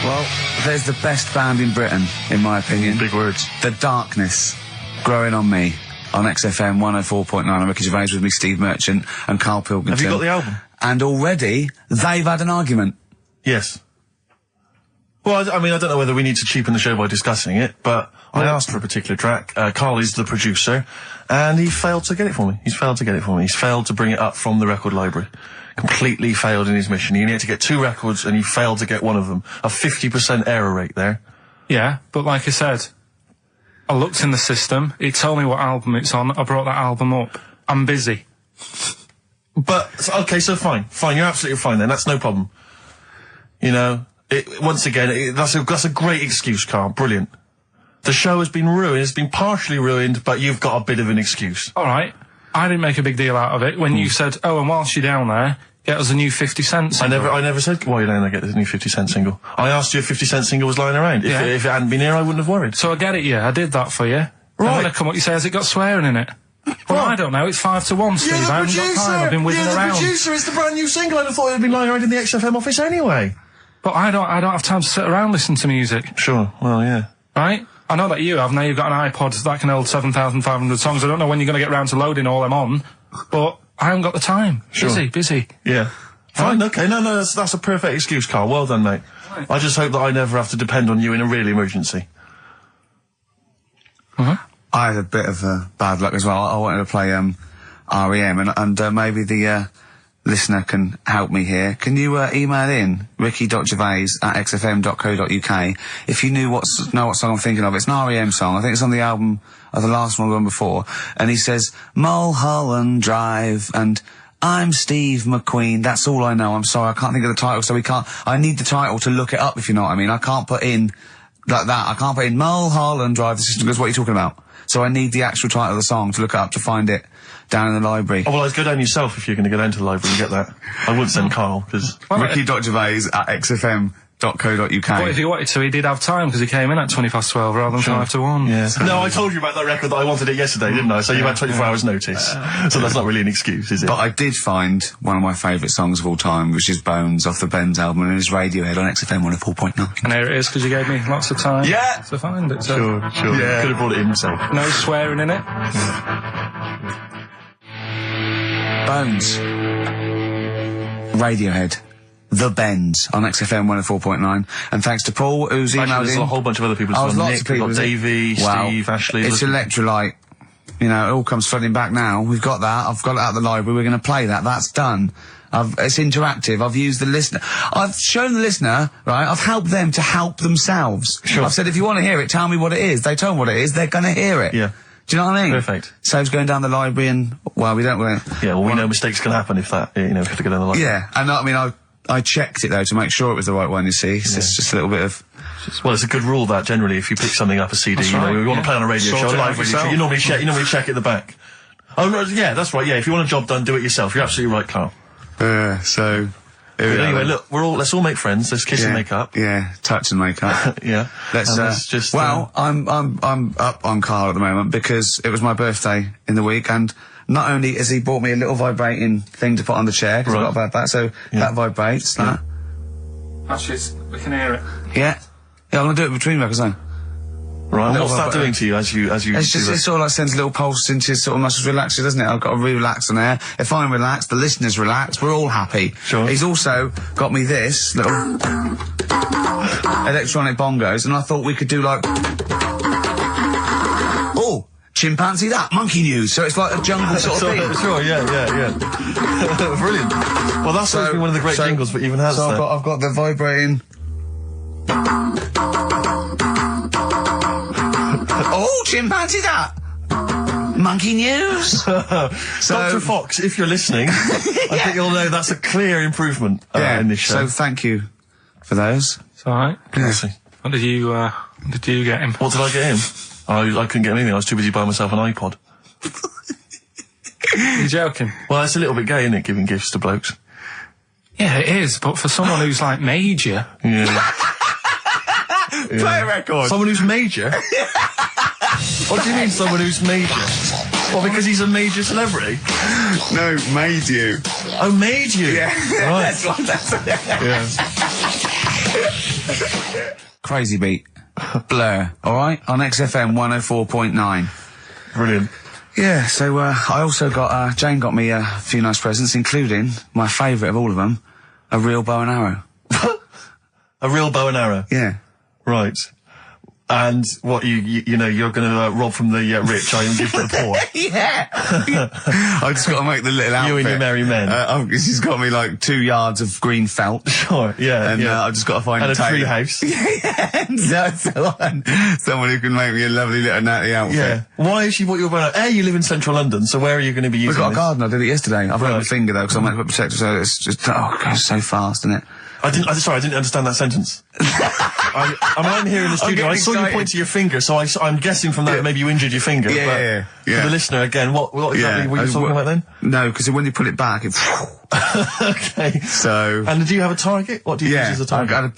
Well, there's the best band in Britain, in my opinion. Big words. The Darkness, Growing on Me, on XFM 104.9. I'm Ricky Gervais, with me, Steve Merchant and Karl Pilkington. Have you got the album? And already, they've had an argument. Yes. Well, I mean, I don't know whether we need to cheapen the show by discussing it, but I asked for a particular track. Karl is the producer, and he failed to get it for me. He's failed to bring it up from the record library. Completely failed in his mission. He needed to get 2 records, and he failed to get one of them. A 50% error rate there. Yeah, but like I said, I looked in the system, it told me what album it's on, I brought that album up. I'm busy. But, okay, so fine, you're absolutely fine then, that's no problem. You know, once again, that's a great excuse, Karl, brilliant. The show has been ruined, it's been partially ruined, but you've got a bit of an excuse. Alright, I didn't make a big deal out of it when you said, oh, and whilst you're down there, get us a new 50 Cent single. I never said, while you're down there, get this new 50 Cent single. I asked you if 50 Cent single was lying around. If it hadn't been here, I wouldn't have worried. So I get it, yeah, I did that for you. Right. Then when I come up, you say, has it got swearing in it? Well, I don't know, it's 5-1, Steve, I haven't got time, I've been whizzing around. You're the producer, it's the brand new single, I'd have thought it had been lying around in the XFM office anyway. But I don't have time to sit around listening to music. Sure, well, yeah. Right? I know that you have, now you've got an iPod that can hold 7,500 songs, I don't know when you're going to get round to loading all them on, but I haven't got the time. Sure. Busy. Yeah. Fine, okay, no, that's a perfect excuse, Karl, well done, mate. Right. I just hope that I never have to depend on you in a real emergency. I had a bit of bad luck as well. I wanted to play REM, and maybe the listener can help me here. Can you email in ricky.gervais@xfm.co.uk if you know what song I'm thinking of? It's an REM song. I think it's on the album of the last one before. And he says Mulholland Drive and I'm Steve McQueen. That's all I know. I'm sorry, I can't think of the title, so I need the title to look it up, if you know what I mean. I can't put in like that. I can't put in Mulholland Drive. The system goes, what are you talking about? So I need the actual title of the song to look up to find it down in the library. Oh, well, I'd go down yourself if you're going to go down to the library and get that. I wouldn't send Karl, because... ricky.gervais@xfm.co.uk. But if he wanted to, he did have time, because he came in at 12 rather than 5-1. Yeah. No, I told you about that record that I wanted it yesterday, didn't I? So you had 24 hours notice. So that's not really an excuse, is it? But I did find one of my favourite songs of all time, which is Bones off the Bends album, and it's Radiohead on XFM 104.9. And there it is, because you gave me lots of time to find it. So. Sure. Yeah. Could have brought it in himself. No swearing in it. Bones. Radiohead. The Bends on XFM 104.9. And thanks to Paul, who's emailed Actually, there's in. a whole bunch of other people. Lots Nick, of people. we've got Davey, Steve, Ashley. It's Electrolyte. You know, it all comes flooding back now. We've got that. I've got it out of the library. We're going to play that. That's done. It's interactive. I've used the listener. I've shown the listener, right? I've helped them to help themselves. Sure. I've said, if you want to hear it, tell me what it is. They tell me what it is. They're going to hear it. Yeah. Do you know what I mean? Perfect. Saves going down the library and, well, we don't... Yeah, well, we know mistakes can happen if that, you know, if you have to go down the library. Yeah, and I mean, I checked it, though, to make sure it was the right one, you see. It's just a little bit of... Well, it's a good rule, that, generally, if you pick something up, a CD, That's you know, right, we want to play on a radio show, a live radio show, you normally check at the back. Oh, no, yeah, that's right, yeah, if you want a job done, do it yourself. You're absolutely right, Karl. So... But anyway, look, let's all make friends, let's kiss and make up. Yeah, touch and make up. Yeah. Let's just... Well, I'm up on Karl at the moment, because it was my birthday in the week, and... Not only has he bought me a little vibrating thing to put on the chair, because I've got about that, so that vibrates. That. Actually, we can hear it. Yeah, I'm going to do it between records now. Right, and what's that doing to you as you It's just, it sort of like sends a little pulse into your sort of muscles, relaxes, doesn't it? I've got to relax on air. If I'm relaxed, the listeners relax, we're all happy. Sure. He's also got me this little electronic bongos, and I thought we could do like... Oh! Chimpanzee that, monkey news, so it's like a jungle sort of thing. Sure, yeah. Brilliant. Well, that's been one of the great jingles that even has so I've got the vibrating... Oh, chimpanzee that! Monkey news! Dr. Fox, if you're listening, I think you'll know that's a clear improvement in this show. So thank you for those. It's alright. Yes. What did you get him? What did I get him? I couldn't get him anything, I was too busy buying myself an iPod. You're joking? Well, it's a little bit gay, isn't it, giving gifts to blokes? Yeah, it is, but for someone who's like major... Yeah. Play a record! Someone who's major? What do you mean, someone who's major? Well, because he's a major celebrity? No, made you. Oh, made you? Yeah. Right. That's Yeah. Crazy beat. Blur. Alright? On XFM 104.9. Brilliant. Yeah, so, I also got, Jane got me a few nice presents, including my favourite of all of them, a real bow and arrow. A real bow and arrow? Yeah. Right. And what, you know, you're gonna rob from the rich, I give to the poor? Yeah! I just got to make the little outfit. You and your merry men. She's got me like 2 yards of green felt. Sure, yeah. And I've just got to find and a tree tailor. house. Someone who can make me a lovely little natty outfit. Yeah. Why has she bought you a bow? You live in central London, so where are you going to be using We've got this? a garden, I did it yesterday. I've got my finger though, because I'm meant to put protector, so it's just, it goes so fast, isn't it? I didn't understand that sentence. I'm here in the studio. I saw you point to your finger, so I'm guessing from that maybe you injured your finger. Yeah. For the listener, again, what exactly were you talking about then? No, because when you pull it back, it... Okay. So... And do you have a target? What do you use as a target? I've got a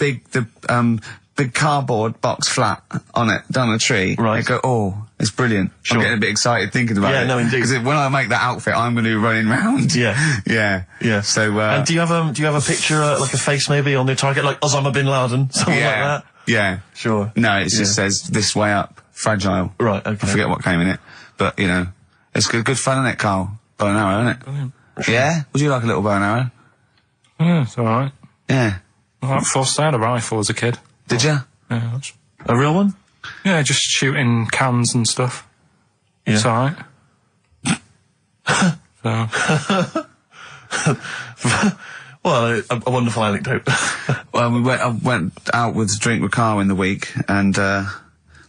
big cardboard box flat on it, down a tree. Right. I go, oh, it's brilliant. Sure. I'm getting a bit excited thinking about it. Yeah, no, indeed. Because when I make that outfit, I'm going to be running round. Yeah. Yeah. So, and do you have a picture, like a face maybe on the target, like Osama bin Laden, something like that? Yeah. Sure. No, it just says, this way up, fragile. Right, okay. I forget what came in it. But, you know, it's good fun, isn't it, Karl? Bow and arrow, isn't it? Brilliant. Yeah? Would you like a little bow and arrow? Yeah, it's alright. Yeah. I forced out a rifle as a kid. Did you? Yeah, that's... A real one? Yeah, just shooting cans and stuff. Yeah. It's alright. So... Well, a wonderful anecdote. Well, I went out with a drink with Karl in the week, and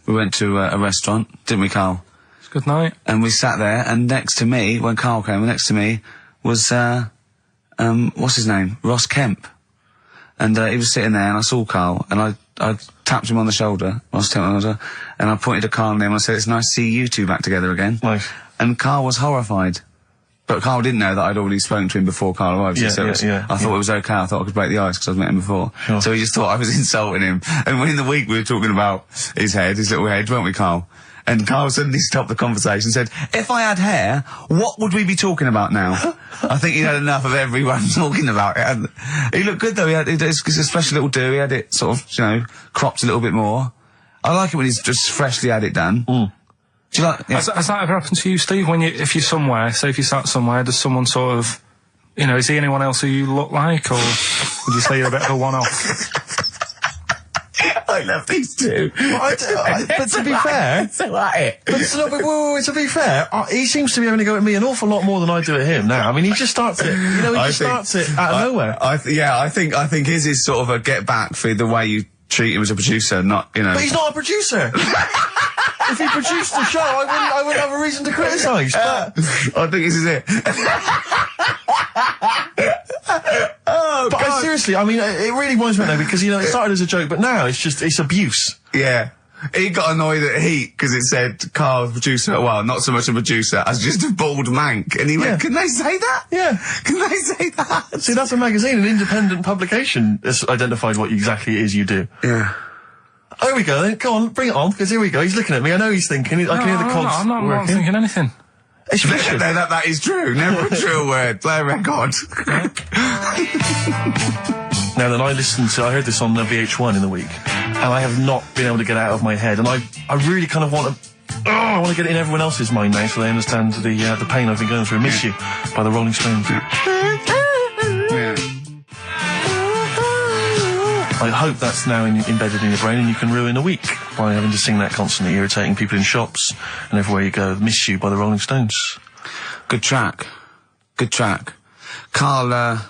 we went to a restaurant, didn't we, Karl? It's a good night. And we sat there, and next to me, when Karl came, next to me was what's his name? Ross Kemp. And he was sitting there, and I saw Karl, and I tapped him on the shoulder, Ross Kemp on the shoulder, and I pointed to Karl and him, and I said, "It's nice to see you two back together again." Nice. And Karl was horrified. But Karl didn't know that I'd already spoken to him before Karl arrived. I thought it was okay. I thought I could break the ice because I'd met him before. Sure. So he just thought I was insulting him. And when in the week we were talking about his little head, weren't we, Karl? And Karl suddenly stopped the conversation and said, "If I had hair, what would we be talking about now?" I think he'd had enough of everyone talking about it. And he looked good though. It's a special little do. He had it sort of, cropped a little bit more. I like it when he's just freshly had it done. Mm. Do you like? Yeah. Has that ever happened to you, Steve? If you're somewhere, say if you sat somewhere, does someone sort of, is he anyone else who you look like, or would you say you're a bit of a one-off? I love these two. But to be fair, to be fair, he seems to be having to go at me an awful lot more than I do at him now. I mean, he just starts it. Starts it out of nowhere. I think his is sort of a get back for the way you treat him as a producer, not. But he's not a producer. If he produced the show, I wouldn't have a reason to criticise. I think this is it. Seriously, I mean, it really winds me up though, because, it started as a joke, but now it's abuse. Yeah. He got annoyed at Heat because it said Karl, producer, well, not so much a producer, as just a bald mank. And he went, "Can they say that? Yeah. Can they say that?" See, that's a magazine, an independent publication that's identified what exactly it is you do. Yeah. Oh, here we go then. Go on, bring it on, because here we go. He's looking at me. I know he's thinking. I can hear the cogs. I'm not thinking anything. It's vicious. No, that is true. Never a true word. Play a record. Now then, I heard this on VH1 in the week, and I have not been able to get it out of my head, and I really kind of want to get it in everyone else's mind now, so they understand the pain I've been going through. "Miss You" by the Rolling Stones. Yeah. I hope that's now embedded in your brain and you can ruin a week by having to sing that constantly, irritating people in shops and everywhere you go. "Miss You" by the Rolling Stones. Good track. Karl,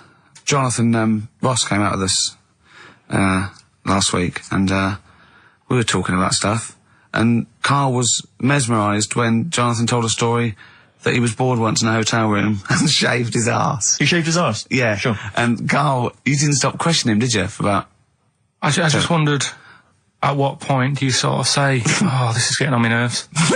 Jonathan, Ross came out with us, last week, and, we were talking about stuff, and Karl was mesmerised when Jonathan told a story that he was bored once in a hotel room and shaved his arse. He shaved his arse? Yeah. Sure. And Karl, you didn't stop questioning him, did you, for about... I just wondered, at what point do you sort of say, "Oh, this is getting on my nerves"? Do you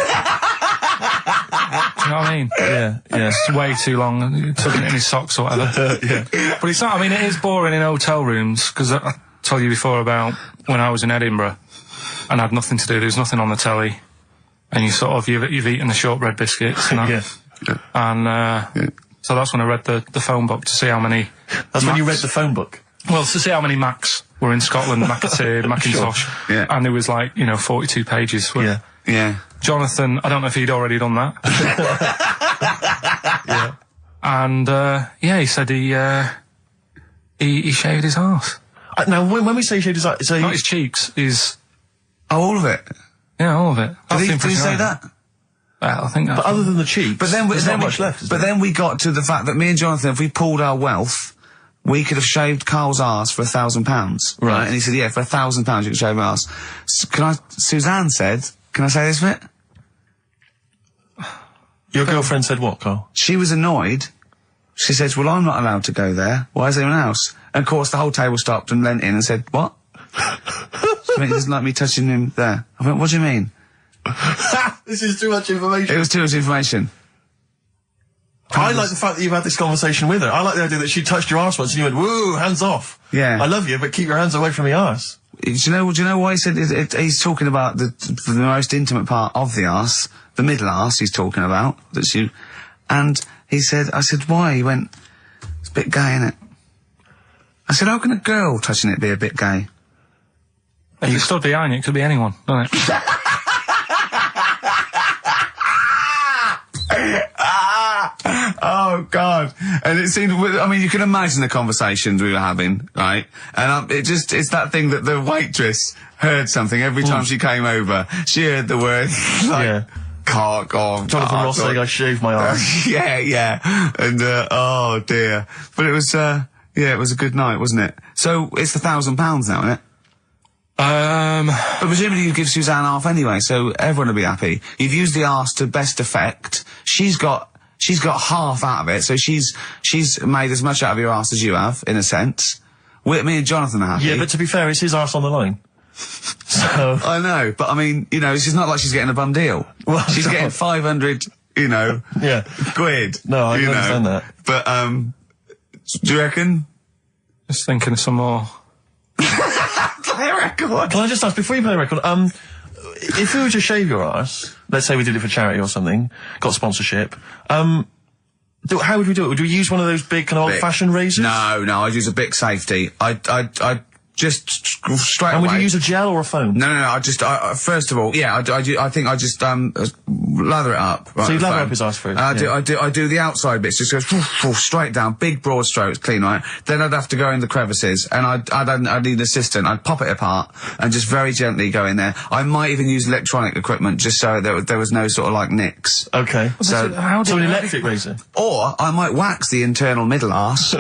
know what I mean? Yeah. It's way too long, tucking it in his socks or whatever. Yeah. But it's not, it is boring in hotel rooms, because I told you before about when I was in Edinburgh, and I had nothing to do, there was nothing on the telly, and you've eaten the shortbread biscuits, and that. And, so that's when I read the phone book to see how many... That's when you read the phone book? Well, to see how many Macs were in Scotland, McAteer, Macintosh, Yeah. and there was like, 42 pages. Yeah. Yeah. Jonathan, I don't know if he'd already done that. Yeah. And, he said he shaved his arse. Now, when we say shaved his arse, so Not his cheeks, Oh, all of it. yeah, all of it. That's the Did he impression say I had. that? Well, I think that's... but other than the cheeks, But then, there's not much left, is there? then we got to the fact that me and Jonathan, if we pulled our wealth, we could have shaved Karl's arse for £1,000. Right. And he said, yeah, for £1,000 you can shave my arse. Suzanne said, can I say this bit? Your girlfriend said what, Karl? She was annoyed. She says, well, I'm not allowed to go there. Why is anyone else? And of course the whole table stopped and leant in and said, what? She went, he doesn't like me touching him there. I went, what do you mean? This is too much information. It was too much information. I like the fact that you've had this conversation with her. I like the idea that she touched your arse once and you went, woo, hands off. Yeah. I love you, but keep your hands away from my arse. Do you know why he said he's talking about the most intimate part of the arse, the middle arse he's talking about, and he said, I said, why? He went, it's a bit gay, innit? I said, how can a girl touching it be a bit gay? If you stood behind it, it could be anyone, doesn't it? Oh, God. And it seemed, I mean, you can imagine the conversations we were having, right? And it's that thing that the waitress heard something every time she came over. She heard the word, like, Yeah. cock or... Jonathan Ross saying I shaved my arse. yeah. And, oh, dear. But it was, it was a good night, wasn't it? So, it's £1,000 now, isn't it? But presumably you give Suzanne half anyway, so everyone will be happy. You've used the arse to best effect. She's got half out of it, so she's made as much out of your arse as you have, in a sense. Me and Jonathan are happy. Yeah, but to be fair, it's his arse on the line. So... I know, but I mean, it's not like she's getting a bum deal. Well, she's no. getting 500, Yeah. quid. No, I can understand that. But, do you reckon? Just thinking of some more. Play a record. Can I just ask, before you play the record, if we were to shave your arse, let's say we did it for charity or something, got sponsorship, how would we do it? Would we use one of those big kind of old-fashioned razors? No, I'd use a Bic Safety. I'd just straight And away. would you use a gel or a foam? No, I first of all, yeah, I think I just, lather it up. Right, So you lather foam. up his arse first? I do the outside bits, just goes straight down, big broad strokes, clean, right? Then I'd have to go in the crevices, and I'd need an assistant. I'd pop it apart, and just very gently go in there. I might even use electronic equipment, just so there was no sort of like nicks. Okay. So, So an electric razor? or I might wax the internal middle arse.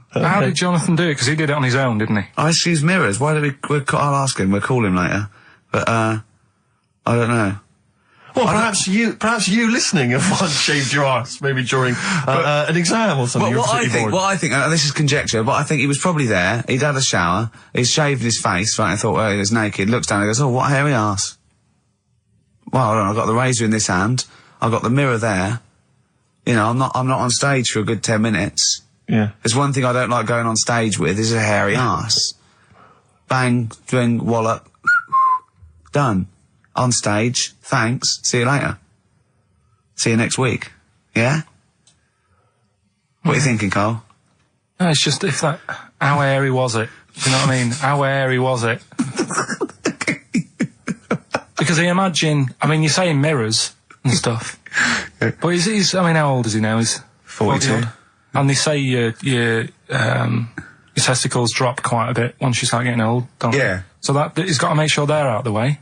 How did Jonathan do it? Because he did it on his own, didn't he? I just use mirrors. Why do I'll ask him, we'll call him later. But, I don't know. Well, perhaps you listening have once shaved your arse, maybe during an exam or something. What I think, and this is conjecture, but I think he was probably there, he'd had a shower, he's shaved his face, right, and thought, well, he was naked, looks down and goes, oh, what a hairy arse. Well, hold on, I've got the razor in this hand, I've got the mirror there, I'm not on stage for a good 10 minutes. Yeah. There's one thing I don't like going on stage with, is a hairy arse. Bang, drink, wallop, done. On stage, thanks, see you later. See you next week. Yeah? What are you thinking, Karl? No, it's just how hairy was it? Do you know what I mean? How hairy was it? Because you're saying mirrors and stuff. But he's how old is he now? He's 42. And they say your testicles drop quite a bit once you start getting old, don't they? Yeah. So he's got to make sure they're out of the way.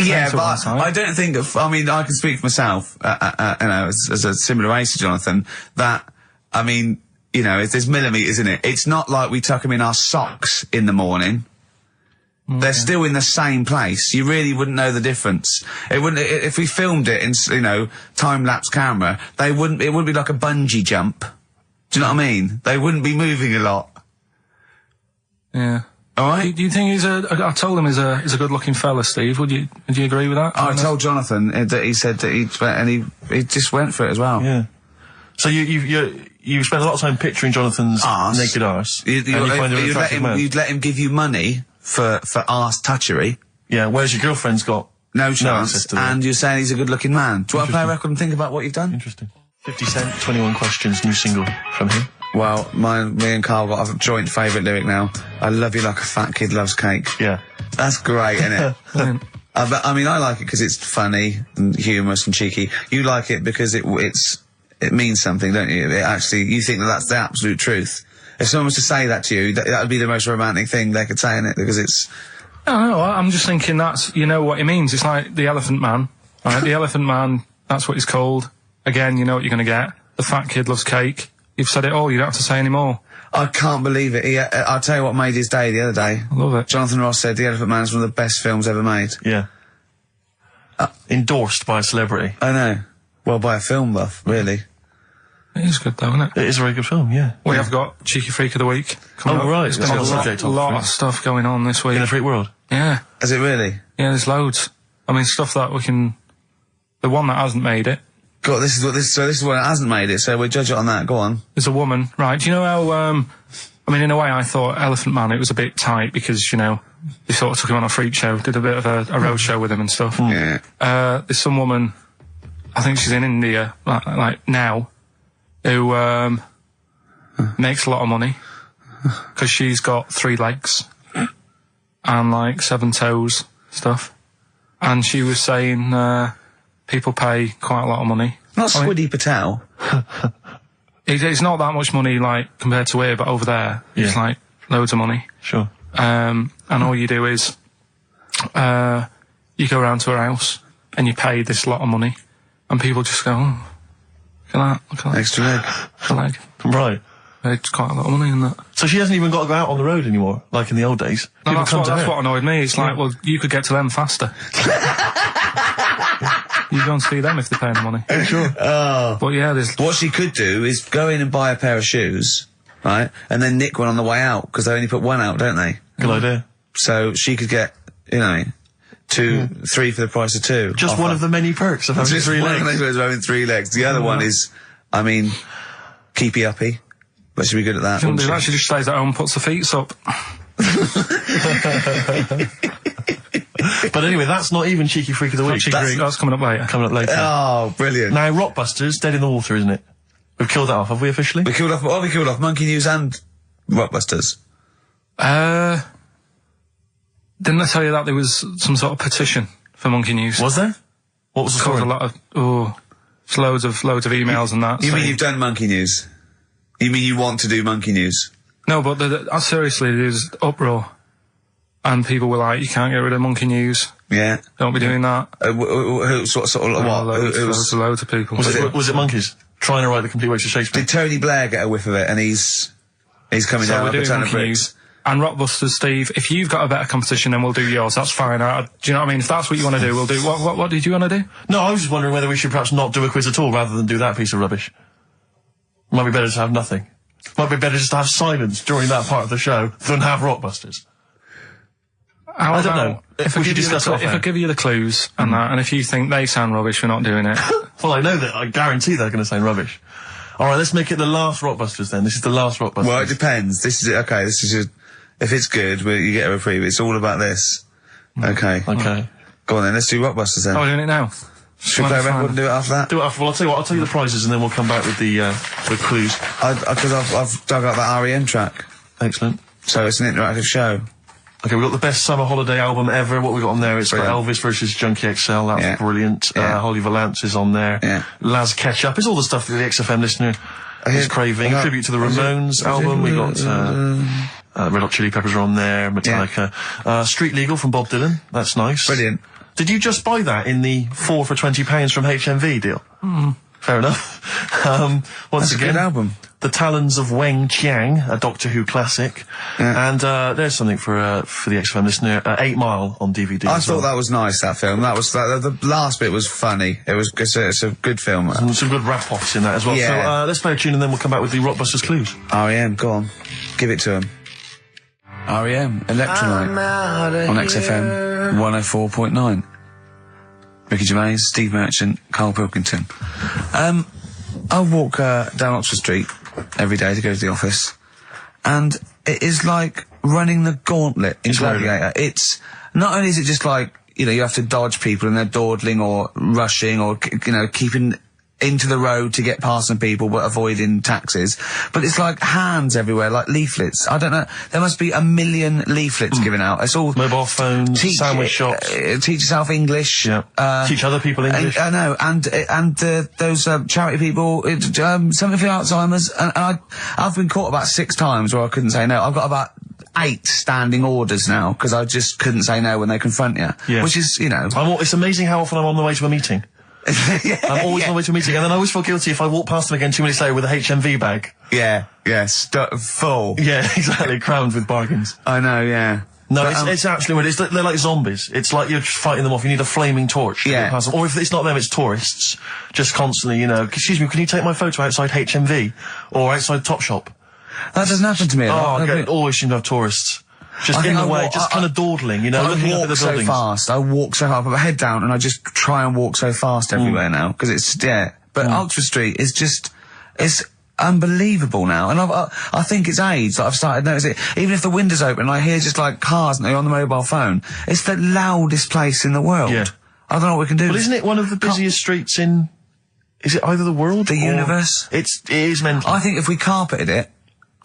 Yeah, but I don't think, I can speak for myself, as a similar age to Jonathan, that, there's millimetres in it. It's not like we tuck them in our socks in the morning. Okay. They're still in the same place. You really wouldn't know the difference. It wouldn't, if we filmed it in, time-lapse camera, it wouldn't be like a bungee jump. Do you know what I mean? They wouldn't be moving a lot. Yeah. All right. Do you think I told him he's a good-looking fella, Steve. Would you agree with that? I told Jonathan that he said that he just went for it as well. Yeah. So you spent a lot of time picturing Jonathan's naked arse. You'd let him give you money for arse touchery. Yeah. Whereas your girlfriend's got no chance, access to that. and you're saying he's a good-looking man. Do you want to play a record and think about what you've done? Interesting. 50 Cent, 21 Questions, new single from him. Well, me and Karl got a joint favourite lyric now. I love you like a fat kid loves cake. Yeah. That's great, isn't it? I mean, I like it because it's funny and humorous and cheeky. You like it because it means something, don't you? You think that's the absolute truth. If someone was to say that to you, that would be the most romantic thing they could say, in it, because it's... No, I'm just thinking you know what it means. It's like the Elephant Man, right? The Elephant Man, that's what he's called. Again, you know what you're going to get. The fat kid loves cake. You've said it all, you don't have to say any more. I can't believe it. I'll tell you what made his day the other day. I love it. Jonathan Ross said The Elephant Man is one of the best films ever made. Yeah. Endorsed by a celebrity. I know. Well, by a film buff, really. It is good though, isn't it? It is a very good film, yeah. We have got Cheeky Freak of the Week coming up. Right. There's been a lot of stuff going on this week. In the freak world? Yeah. Is it really? Yeah, there's loads. I mean, stuff that we can... The one that hasn't made it. God, this is what it hasn't made it, so we'll judge it on that. Go on. There's a woman, right? Do you know how, I mean, in a way I thought Elephant Man, it was a bit tight because, you know, they sort of took him on a freak show, did a bit of a road show with him and stuff. Yeah. There's some woman, I think she's in India, like now, who, makes a lot of money because she's got 3 legs and like 7 toes stuff. And she was saying, people pay quite a lot of money. Not Squiddy Patel. It's not that much money, like, compared to here, but over there, it's like loads of money. Sure. And all you do is, you go around to her house and you pay this lot of money, and people just go, oh, look at that. Extra leg. Extra leg. Right. It's quite a lot of money in that. So she hasn't even got to go out on the road anymore, like in the old days? No, that's what annoyed me. It's like, well, you could get to them faster. You go and see them if they're paying the money. Sure. Oh. But yeah, what she could do is go in and buy a pair of shoes, right, and then nick one on the way out, because they only put one out, don't they? Good idea. So she could get, 3 for the price of 2. Just one of the many perks of having 3 legs. Just one of having 3 legs. The other one is, keepy uppy. But she'd be good at that. Shouldn't do that. She just stays at home and puts the feet up. But anyway, that's not even Cheeky Freak of the Week. That's coming up later. Coming up later. Oh, brilliant. Now, Rockbusters, dead in the water, isn't it? We've killed that off, have we officially? We killed off Monkey News and Rockbusters. Didn't I tell you that there was some sort of petition for Monkey News? Was there? What was the story? A lot of, it's loads of emails and that. You mean you've done Monkey News? You mean you want to do Monkey News? No, but seriously, there's uproar. And people were like, you can't get rid of Monkey News. Yeah. Don't be doing that. Loads of people. Was it monkeys? Trying to write the complete works of Shakespeare? Did Tony Blair get a whiff of it, and he's coming down with a ton of bricks? And Rockbusters, Steve, if you've got a better competition, then we'll do yours. That's fine. Do you know what I mean? If that's what you want to do, we'll do. What did you want to do? No, I was just wondering whether we should perhaps not do a quiz at all, rather than do that piece of rubbish. Might be better to have nothing. Might be better just to have silence during that part of the show than have Rockbusters. I don't know. If I give you the clues and that, and if you think they sound rubbish, we're not doing it. Well, I know that. I guarantee they're going to sound rubbish. All right, let's make it the last Rockbusters then. This is the last Rockbusters. Well, it depends. If it's good, you get a reprieve. It's all about this. Okay. Okay. Go on then. Let's do Rockbusters then. Oh, we're doing it now. Should we play a record and do it after that? Do it after. Well, I'll tell you what. I'll tell you the prizes and then we'll come back with the clues. Because I've dug out that REM track. Excellent. So it's an interactive show. Okay, we've got the best summer holiday album ever. What we got on there? It's got Elvis versus Junkie XL. That's brilliant. Holly Valance is on there. Yeah. Laz Ketchup. It's all the stuff that the XFM listener is craving. A tribute to the Ramones album. We got Red Hot Chili Peppers are on there. Metallica. Street Legal from Bob Dylan. That's nice. Brilliant. Did you just buy that in the 4 for £20 from HMV deal? Fair enough. Once again, a good album. The Talons of Weng Chiang, a Doctor Who classic. Yeah. And there's something for the XFM listener, 8 Mile on DVD. I thought that was nice, that film. That was the last bit was funny. It's a good film. Some good rap-offs in that as well. Yeah. So let's play a tune and then we'll come back with the Rockbusters clues. REM, go on. Give it to him. REM, Electrolyte, on XFM 104.9. Ricky Gervais, Steve Merchant, Karl Pilkington. I walk down Oxford Street every day to go to the office, and it is like running the gauntlet in Gladiator. It's not only is it just like, you have to dodge people and they're dawdling or rushing or, keeping into the road to get past some people but avoiding taxis. But it's like hands everywhere, like leaflets. I don't know. There must be 1 million leaflets given out. It's all mobile phones, sandwich shops. Teach yourself English. Yeah. Teach other people English. I know. And those charity people, something for Alzheimer's. And I've been caught about 6 times where I couldn't say no. I've got about 8 standing orders now because I just couldn't say no when they confront you. Yeah. Which is, you know. It's amazing how often I'm on the way to a meeting. I'm always on the way to a meeting, and then I always feel guilty if I walk past them again 2 minutes later with a HMV bag. Yeah, full. Yeah, exactly, crammed with bargains. I know, yeah. No, but, it's actually weird. They're like zombies. It's like you're fighting them off. You need a flaming torch to get past them. Or if it's not them, it's tourists. Just constantly, you know, excuse me, can you take my photo outside HMV? Or outside Topshop? That doesn't happen to me. Always seem to have tourists. Just in the way, just kind of dawdling, you know, looking up at the buildings. I walk so fast. I put my head down and I just try and walk so fast everywhere now, because it's, But Oxford Street is just, it's unbelievable now. And I think it's age that I've started noticing it. Even if the window's open and I hear just like cars and they're on the mobile phone, it's the loudest place in the world. Yeah. I don't know what we can do. Well, isn't it one of the busiest streets in, is it either the world? The universe? It is mental. I think if we carpeted it,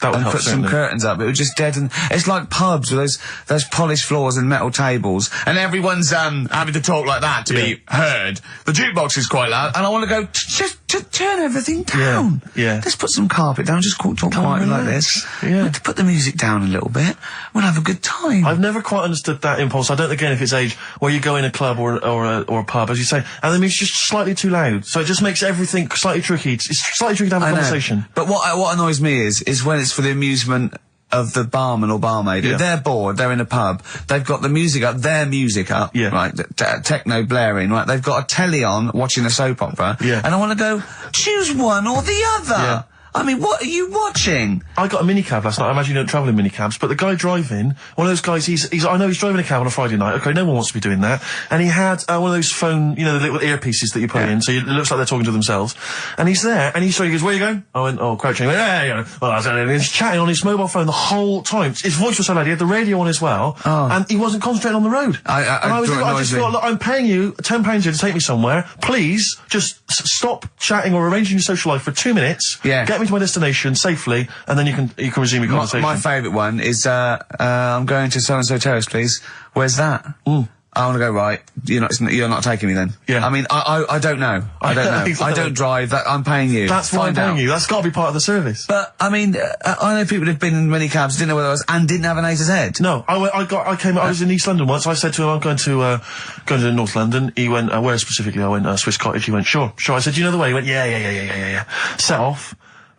and put some curtains up, it would just deaden. It's like pubs with those polished floors and metal tables, and everyone's having to talk like that to be heard. The jukebox is quite loud, and I want to go just turn everything down. Yeah. Let's put some carpet down. Just talk quietly like this. Yeah. Let's put the music down a little bit. We'll have a good time. I've never quite understood that impulse. I don't know, again, if it's age where you go in a club or a pub, as you say, and then it's just slightly too loud. So it just makes everything slightly tricky. It's slightly tricky to have a conversation. But what annoys me is when it's for the amusement of the barman or barmaid. If they're bored, they're in a pub, they've got the music up, their music up, right, techno blaring, right, they've got a telly on, watching a soap opera, and I want to go, choose one or the other. Yeah. I mean, what are you watching? I got a minicab last night. I imagine you don't travel in minicabs, but the guy driving, one of those guys, I know he's driving a cab on a Friday night. Okay, no one wants to be doing that. And he had one of those phone, you know, the little earpieces that you put in, so it looks like they're talking to themselves. And he's there, and he goes, where are you going? I went, crouching. He went, yeah, you know. Well, and he's chatting on his mobile phone the whole time. His voice was so loud, he had the radio on as well, and he wasn't concentrating on the road. I just thought, look, I'm paying you £10 here to take me somewhere. Please, just stop chatting or arranging your social life for 2 minutes. Yeah. Get me to my destination safely, and then you can resume your conversation. My favourite one is, I'm going to so-and-so terrace, please. Where's that? I want to go, right, you're not taking me then. Yeah. I mean, I don't know. I don't know. Exactly. I don't drive, I'm paying you. That's why I'm paying you. That's got to be part of the service. But, I mean, I know people who've been in many cabs, didn't know where I was, and didn't have an A to Z. No, I was in East London once, I said to him, I'm going to North London. He went, where specifically? I went, Swiss Cottage. He went, sure. I said, do you know the way? He went, yeah. Set off.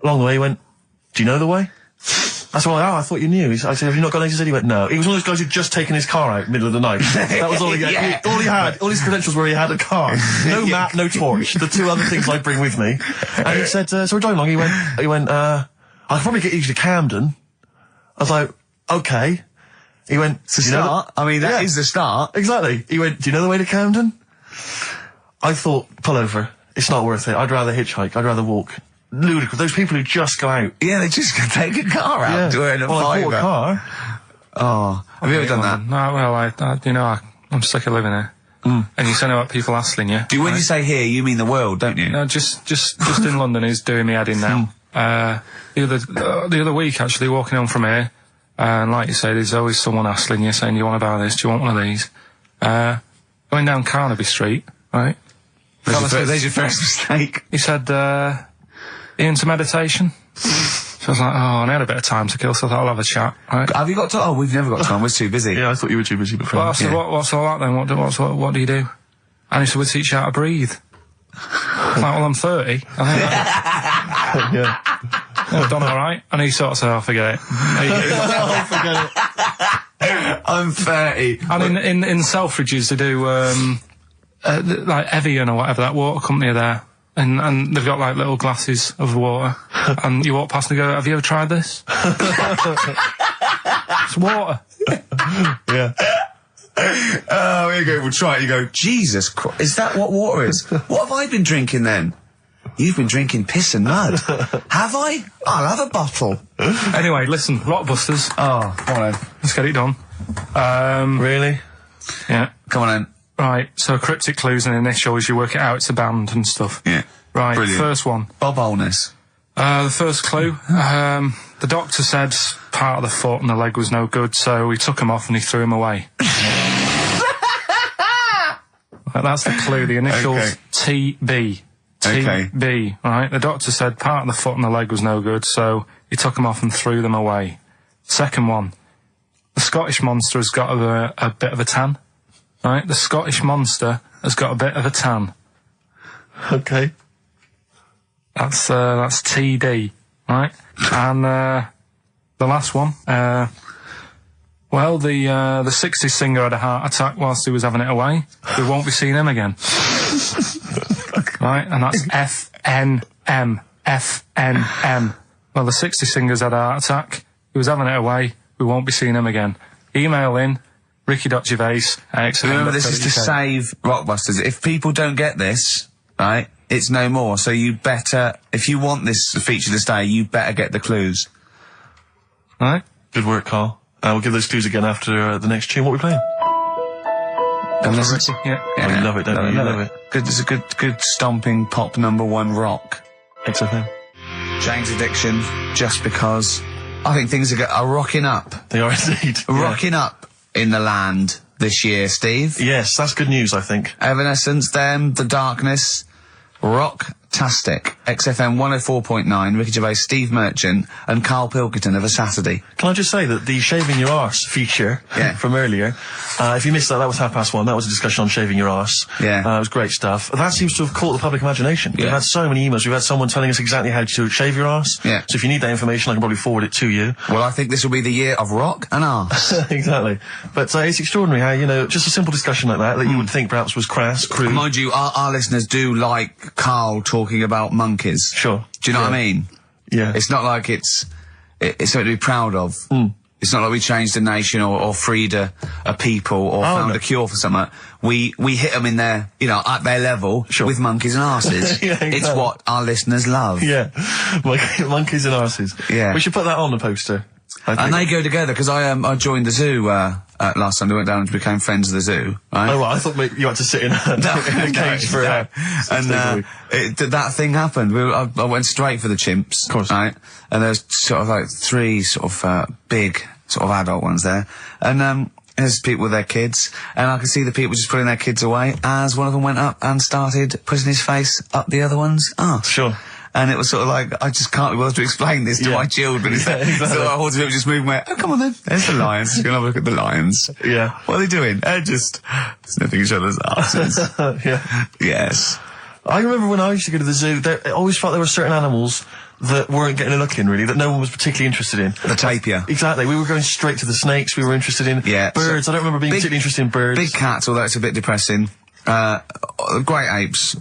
Along the way, he went, do you know the way? That's why, I thought you knew. I said, have you not got an A to Z? He went, no. He was one of those guys who'd just taken his car out middle of the night. That was all he had. All he had, all his credentials were he had a car. No map, no torch. The 2 other things I bring with me. And he said, so we're driving along. He went, I could probably get you to Camden. I was like, okay. He went, it's a start. I mean, that is the start. Exactly. He went, do you know the way to Camden? I thought, pull over. It's not worth it. I'd rather hitchhike. I'd rather walk. Ludicrous. Those people who just go out. Yeah, they just take a car out to earn a fiver. A car. Oh, have you ever done that? No, well, I'm sick of living here. And you say about people hassling you. When you say here, you mean the world, don't you? No, just in London is doing me head in now. The other week, actually, walking home from here, and like you say, there's always someone hassling you, saying, do you want to buy this? Do you want one of these? Going down Carnaby Street, right? There's your first mistake. He said, you into meditation? So I was like, and I had a bit of time to kill, so I thought I'll have a chat, right? Have you got time? Oh, we've never got time, we're too busy. Yeah, I thought you were too busy before. Well, I said, what's all that then? What do you do? And he said, we teach you how to breathe. I was like, well, I'm 30. I've done alright. And he sort of said, forget it. Forget it. I'm 30. And in Selfridges, they do, like Evian or whatever, that water company are there. And they've got like little glasses of water, and you walk past and go, have you ever tried this? It's water. Yeah. Oh, here you go, we'll try it. You go, Jesus Christ, is that what water is? What have I been drinking then? You've been drinking piss and mud. Have I? I'll have a bottle. Anyway, listen, Rockbusters. Oh, come on then. Let's get it done. Really? Yeah. Come on then. Right, so cryptic clues and initials, you work it out, it's a band and stuff. Yeah. Right, Brilliant. first one. Bob Holness. The first clue, the doctor said part of the foot and the leg was no good, so he took him off and he threw him away. That's the clue, the initials TB. TB, right? The doctor said part of the foot and the leg was no good, so he took them off and threw them away. Second one, the Scottish monster has got a bit of a tan, right? The Scottish monster has got a bit of a tan. Okay. That's TD, right? And the last one, well, the 60s singer had a heart attack whilst he was having it away. We won't be seeing him again. Right? And that's FNM. FNM. Well, the 60s singer's had a heart attack. He was having it away. We won't be seeing him again. Email in ricky.gervais@xfm.co.uk. Remember, this is to save Rockbusters. If people don't get this, right, it's no more. So you better, if you want this feature to stay, you better get the clues. Right? Good work, Karl. We'll give those clues again after the next tune. What are we playing? Yeah. Oh, you love it, don't you? You love it. Good, it's a good stomping pop #1 rock. XFM. Jane's Addiction, Just Because. I think things are rocking up. They are indeed. Rocking up in the land this year, Steve. Yes, that's good news, I think. Evanescence, them, The Darkness, rock-tastic. XFM 104.9, Ricky Gervais, Steve Merchant, and Karl Pilkington of a Saturday. Can I just say that the shaving your arse feature from earlier, if you missed that was 1:30. That was a discussion on shaving your arse. Yeah. It was great stuff. That seems to have caught the public imagination. Yeah. We've had so many emails. We've had someone telling us exactly how to shave your arse. Yeah. So if you need that information, I can probably forward it to you. Well, I think this will be the year of rock and arse. Exactly. But it's extraordinary how, you know, just a simple discussion like that you would think perhaps was crass, crude. Mind you, our listeners do like Karl talking about monkeys. Sure. Do you know what I mean? Yeah. It's not like it's something to be proud of. It's not like we changed a nation or freed a people or found a cure for something. We hit them in their, you know, at their level with monkeys and arses. Yeah, exactly. It's what our listeners love. Yeah. Monkeys and arses. Yeah. We should put that on the poster. And they go together, because I joined the zoo last Sunday. Went down and became friends of the zoo. Right? Oh, well, I thought maybe you had to sit in a cage for that thing happened. I went straight for the chimps. Of course. Right? And there's sort of like 3 sort of big sort of adult ones there, and there's people with their kids, and I could see the people just putting their kids away as one of them went up and started putting his face up the other one's arse. Sure. And it was sort of like, I just can't be bothered to explain this to my children. Exactly. So I wanted to just move my, oh, come on then. There's the lions. You're going to have a look at the lions. Yeah. What are they doing? They're just sniffing each other's asses. Yeah. Yes. I remember when I used to go to the zoo, I always felt there were certain animals that weren't getting a look in, really, that no one was particularly interested in. The tapir. Exactly. We were going straight to the snakes we were interested in. Yeah. Birds. I don't remember being particularly interested in birds. Big cats, although it's a bit depressing. Great apes.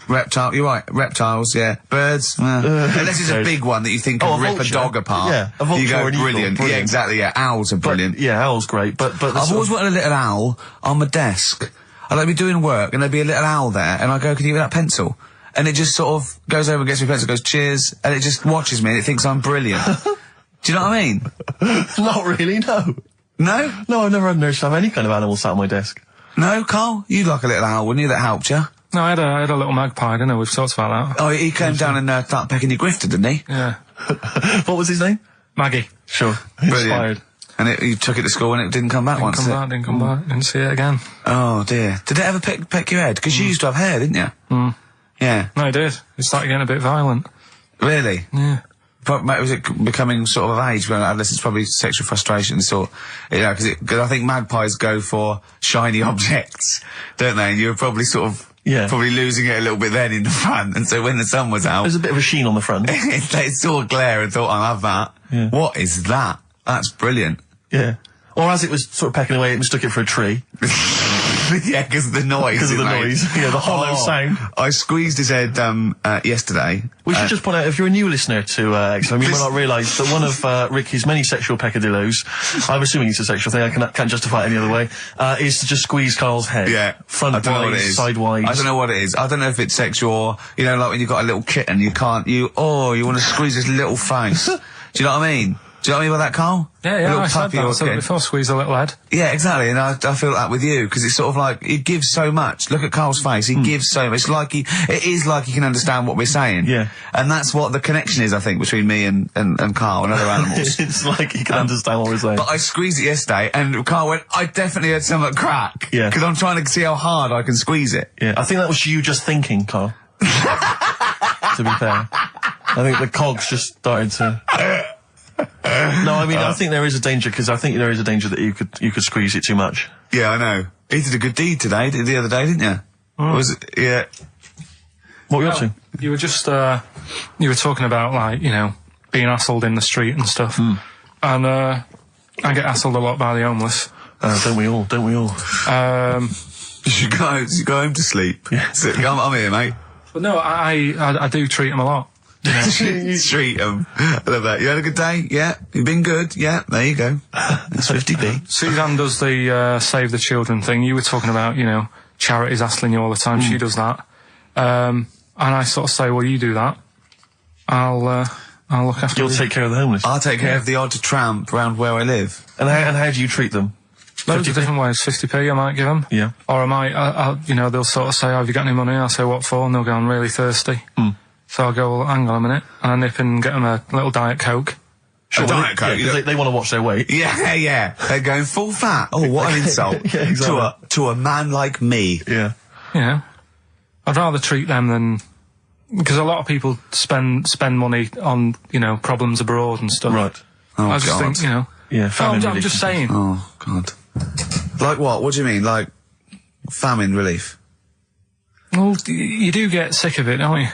Reptile, you're right, reptiles, yeah. Birds, unless it's a big one that you think can rip a dog apart. Yeah, a vulture you go, or an eagle, brilliant. Yeah, exactly, yeah. Owls are brilliant. Yeah, owls great, but I've always wanted a little owl on my desk. I'd be doing work and there'd be a little owl there, and I go, can you get that pencil? And it just sort of goes over and gets me a pencil, goes, cheers, and it just watches me and it thinks I'm brilliant. Do you know what I mean? Not really, no. No? No, I've never had an urge to have any kind of animal sat on my desk. No, Karl? You'd like a little owl, wouldn't you, that helped you? No, I had a little magpie, didn't I? We've talked about that. Oh, he came down and started pecking your grifter, didn't he? Yeah. What was his name? Maggie. Sure. Brilliant. Inspired. And you took it to school and it didn't come back once, Didn't come back. Didn't see it again. Oh, dear. Did it ever peck your head? Because you used to have hair, didn't you? Yeah. No, it did. It started getting a bit violent. Really? Yeah. Was it becoming sort of of age when adolescence, probably sexual frustration, sort of, you know, because I think magpies go for shiny objects, don't they? And you were probably sort of, probably losing it a little bit then in the front, and so when the sun was out... There's a bit of a sheen on the front. They saw a glare and thought, I'll have that. Yeah. What is that? That's brilliant. Yeah. Or as it was sort of pecking away, it mistook it for a tree. Yeah, because of the noise. Because of the noise. Yeah, the hollow sound. I squeezed his head yesterday. We should just point out, if you're a new listener to XFM, you might not realise that one of Ricky's many sexual peccadillos, I'm assuming it's a sexual thing, I can't justify it any other way, is to just squeeze Karl's head. Yeah. Front-wise, sidewise. I don't know what it is. I don't know if it's sexual or, like when you've got a little kitten, you want to squeeze his little face. Do you know what I mean? Do you know what I mean by that, Karl? Yeah, A little I said puppy that. or I said it kid. before, squeeze a little head. Yeah, exactly, and I feel that with you, because it's sort of like, he gives so much. Look at Karl's face, he gives so much. It is like he can understand what we're saying. Yeah. And that's what the connection is, I think, between me and Karl and other animals. It's like he can understand what we're saying. But I squeezed it yesterday, and Karl went, I definitely had something crack. Yeah. Because I'm trying to see how hard I can squeeze it. Yeah, I think that was you just thinking, Karl. To be fair. I think the cogs just started to... No, I mean, I think there is a danger, because I think there is a danger that you could squeeze it too much. Yeah, I know. He did a good deed today, the other day, didn't you? Was it? Yeah. What were you up to? You were just, you were talking about, like, you know, being hassled in the street and stuff. And, I get hassled a lot by the homeless. Don't we all? You should go home to sleep. Yeah. So, I'm here, mate. But no, I do treat them a lot. You know? You treat them. I love that. You had a good day? Yeah. You've been good? Yeah. There you go. That's 50p. Suzanne does the Save the Children thing. You were talking about, you know, charities hassling you all the time. She does that. And I sort of say, well, you do that. I'll look after you. You'll take care of the homeless. I'll take care of the odd tramp around where I live. And how do you treat them? Loads of different ways. 50p I might give them. Yeah. Or I might, you know, they'll sort of say, oh, have you got any money? I'll say, what for? And they'll go, I'm really thirsty. So I'll go, well, hang on a minute. And I nip and get them a little Diet Coke. Sure, Diet Coke. Yeah, they want to watch their weight. Yeah, yeah. They're going full fat. Oh, what an insult. Yeah, exactly. To a man like me. Yeah. You know, I'd rather treat them than... Because a lot of people spend money on, you know, problems abroad and stuff. Right. Oh, I just God. think, you know... Yeah, famine I'm relief. just saying. Oh, God. Like what? What do you mean? Like famine relief? Well, you do get sick of it, don't you? You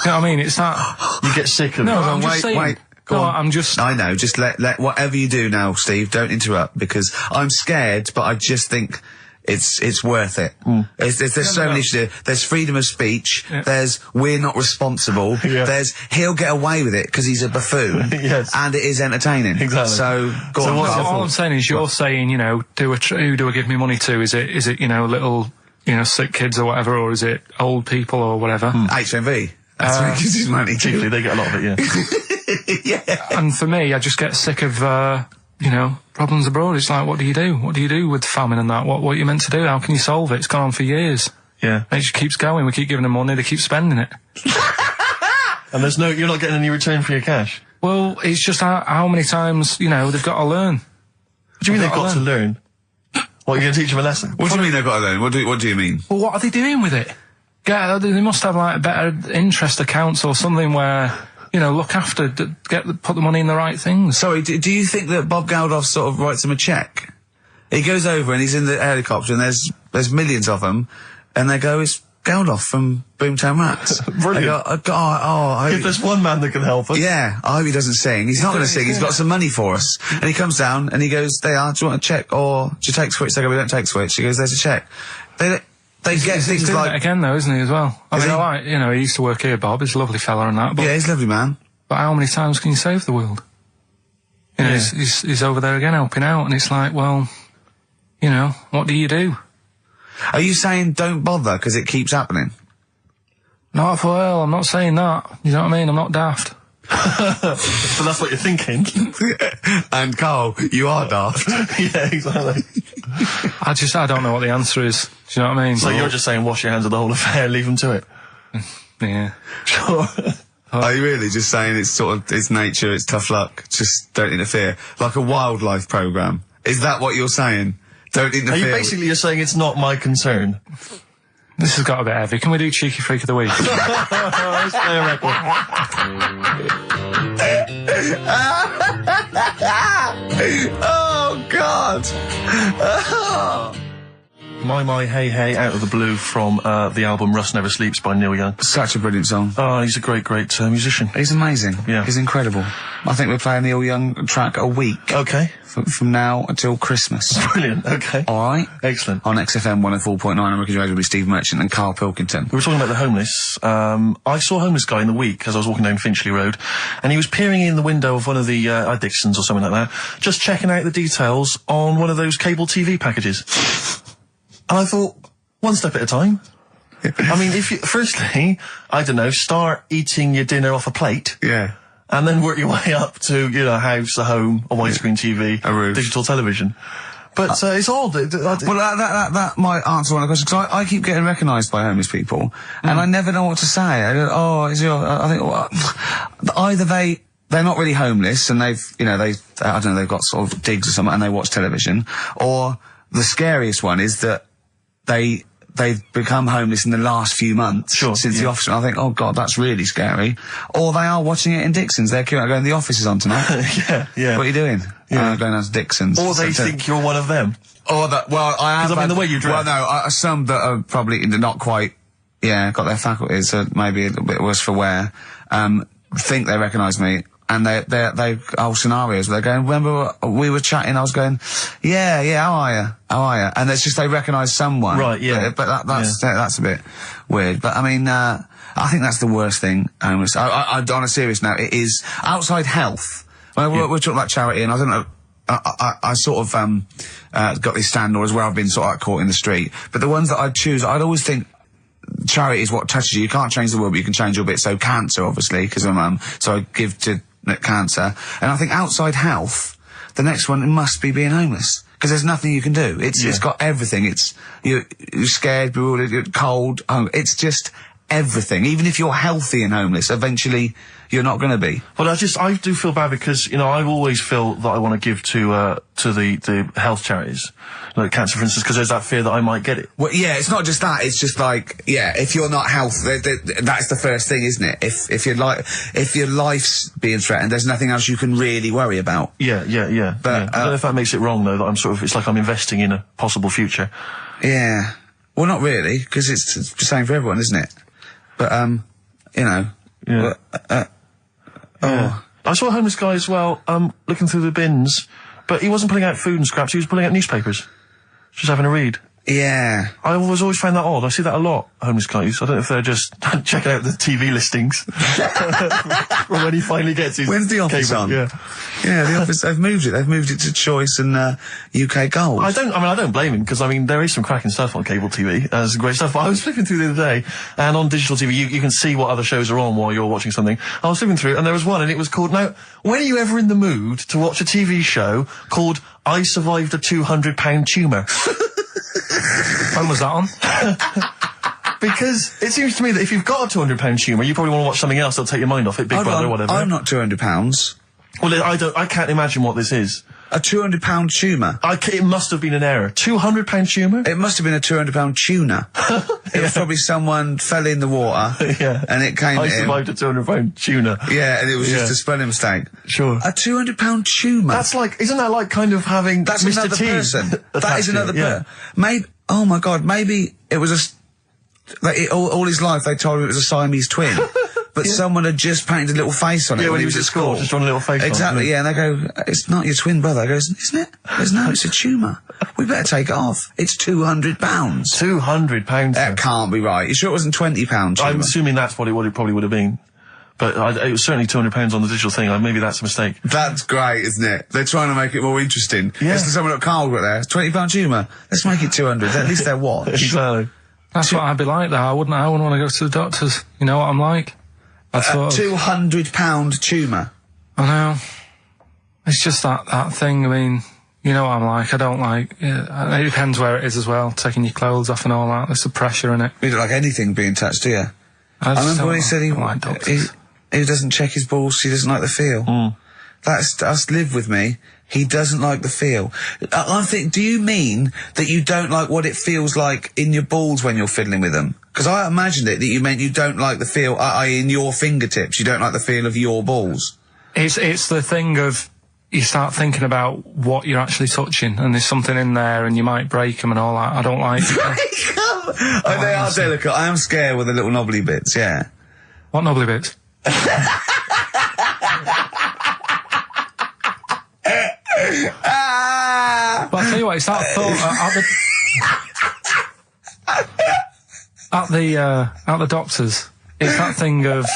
know what I mean? It's that... You get sick of No, it. I'm just saying. Wait. Go No, on. I'm just... I know, just let whatever you do now, Steve, don't interrupt, because I'm scared, but I just think it's worth it. There's so many issues. There's freedom of speech, there's we're not responsible, there's he'll get away with it because he's a buffoon, Yes. and it is entertaining. Exactly. So, go on. what's Carl. your All I'm saying is you're saying, you know, who do I give me money to? Is it, you know, little, you know, sick kids or whatever, or is it old people or whatever? HMV. That's where he gives his money to. Chiefly, they get a lot of it, yeah. Yeah. And for me, I just get sick of, you know, problems abroad. It's like, what do you do? What do you do with famine and that? What are you meant to do? How can you solve it? It's gone on for years. Yeah. And it just keeps going. We keep giving them money, they keep spending it. And you're not getting any return for your cash. Well, it's just how many times, you know, they've got to learn. What do you mean they've got to learn? What, you're going to teach them a lesson? What do you mean they've got to learn? What do you mean? Well, what are they doing with it? Yeah, they must have, like, better interest accounts or something where, you know, look after, put the money in the right things. Sorry, do you think that Bob Geldof sort of writes him a cheque? He goes over and he's in the helicopter and there's millions of them, and they go, it's Geldof from Boomtown Rats. Brilliant. They go, If there's one man that can help us. yeah, I hope he doesn't sing. He's not going to sing. He's got some money for us. And he comes down and he goes, do you want a cheque or do you take Switch? They go, we don't take Switch. He goes, there's a cheque. They get He's things doing like... it again, though, isn't he, as well? I Is mean, he? I like, you know, he used to work here, Bob. He's a lovely fella and that. But, Yeah, he's a lovely man. but how many times can you save the world? You know, Yeah. he's over there again helping out, and it's like, well, you know, what do you do? Are you saying don't bother because it keeps happening? Not well, I'm not saying that. You know what I mean? I'm not daft. So that's what you're thinking. And Karl, you are daft. Yeah, exactly. I don't know what the answer is. Do you know what I mean? So you're just saying wash your hands of the whole affair, leave them to it. Yeah. Sure. Are you really just saying it's sort of, it's nature, it's tough luck, just don't interfere? Like a wildlife programme. Is that what you're saying? Don't interfere. Are you basically you're saying it's not my concern? This has got a bit heavy. Can we do Cheeky Freak of the Week? Let's play a record. Oh, God! Oh. My Hey Hey out of the blue from the album Rust Never Sleeps by Neil Young. Such a brilliant song. Oh, he's a great musician. He's amazing. Yeah. He's incredible. I think we're playing Neil Young track a week. Okay. From now until Christmas. Brilliant. Okay. Alright? Excellent. On XFM 104.9, American Radio with Steve Merchant and Karl Pilkington. We were talking about the homeless. I saw a homeless guy in the week as I was walking down Finchley Road, and he was peering in the window of one of the Dixons or something like that, just checking out the details on one of those cable TV packages. And I thought, one step at a time. I mean, firstly, I don't know, start eating your dinner off a plate. Yeah. and then work your way up to, you know, a house, a home, a widescreen TV, A roof. digital television. But it's odd. Well, that might answer one of the questions, because I keep getting recognised by homeless people, and I never know what to say. I go, I think, well, either they're not really homeless, and they've got sort of digs or something, and they watch television, or the scariest one is that they've become homeless in the last few months since the office. I think, oh God, that's really scary. Or they are watching it in Dixon's. They're going, the office is on tonight. Yeah. What are you doing? Yeah. Going down to Dixon's. Or they think you're one of them. Or that, well, I have. Because, I mean, the way you dress. Well, no, some that are probably not quite, got their faculties, maybe a little bit worse for wear, think they recognise me. And they whole scenarios where they're going, remember we were chatting, I was going, yeah, how are you? And it's just they recognise someone. Right, yeah. But that's a bit weird. But I mean, I think that's the worst thing. On a serious note, it is outside health. Well, we're talking about charity, and I don't know, I sort of, got these standards where I've been sort of like caught in the street. But the ones that I'd choose, I'd always think, charity is what touches you. You can't change the world, but you can change your bit. So cancer, obviously, because I'm so I give to cancer. And I think outside health, the next one must be being homeless, because there's nothing you can do. It's got everything. You're scared, bewildered, you're cold. It's just everything. Even if you're healthy and homeless, eventually you're not going to be. Well, I do feel bad because, you know, I always feel that I want to give to the health charities, like cancer, for instance, because there's that fear that I might get it. Well, yeah, it's not just that. It's just like, if you're not healthy, that's the first thing, isn't it? If your life's being threatened, there's nothing else you can really worry about. Yeah. But I don't know if that makes it wrong, though, that it's like I'm investing in a possible future. Yeah. Well, not really, because it's the same for everyone, isn't it? But, you know. Yeah. Oh. I saw a homeless guy as well, looking through the bins, but he wasn't pulling out food and scraps, he was pulling out newspapers. Just having a read. Yeah. I always found that odd. I see that a lot, homeless guys. I don't know if they're just checking out the TV listings. Or when he finally gets his When's the office cable. on? Yeah, the office, they've moved it. They've moved it to Choice and UK Gold. I don't blame him, because, I mean, there is some cracking stuff on cable TV. There's some great stuff. But I was flipping through the other day, and on digital TV, you can see what other shows are on while you're watching something. I was flipping through, and there was one, and it was called, now, when are you ever in the mood to watch a TV show called I Survived a £200 Tumour? When was that on? Because it seems to me that if you've got a £200 tumour, you probably want to watch something else that'll take your mind off it, Big Brother or whatever. I'm not £200. Well, I can't imagine what this is. A £200 tumour? It must have been an error. £200 tumour? It must have been a £200 tuna. It was probably someone fell in the water. And it came I survived a £200 tuna. Yeah, and it was just a spelling mistake. Sure. A £200 tumour? That's like, isn't that like kind of having That's Mr. another T person. That is another person. person. Maybe, oh my God, maybe it was all his life they told him it was a Siamese twin. But someone had just painted a little face on it when he was at school. Just drawn a little face exactly, on it. Yeah, and they go, it's not your twin brother. I goes, isn't it? There's no, it's a tumour. We better take it off. It's £200. £200? That can't be right. You sure it wasn't £20? I'm assuming that's what it probably would have been. But it was certainly £200 on the digital thing. Maybe that's a mistake. That's great, isn't it? They're trying to make it more interesting. Yeah. It's to someone at Karl got there. It's £20 tumour. Let's make it 200. At least they're watch. Exactly. That's what I'd be like, though. I wouldn't want to go to the doctors. You know what I'm like? A £200 tumour. I know. It's just that thing. I mean, you know what I'm like. I don't like. It depends where it is as well. Taking your clothes off and all that. There's some pressure in it. You don't like anything being touched, do you? I remember when he said he doesn't check his balls. He doesn't like the feel. That's live with me. He doesn't like the feel. I think, do you mean that you don't like what it feels like in your balls when you're fiddling with them? Because I imagined it that you meant you don't like the feel, in your fingertips. You don't like the feel of your balls. It's the thing of, you start thinking about what you're actually touching, and there's something in there, and you might break them and all that. I don't like Break them? They are delicate. I am scared with the little knobbly bits, yeah. What knobbly bits? But I'll tell you what, it's that thought at the doctors. It's that thing of,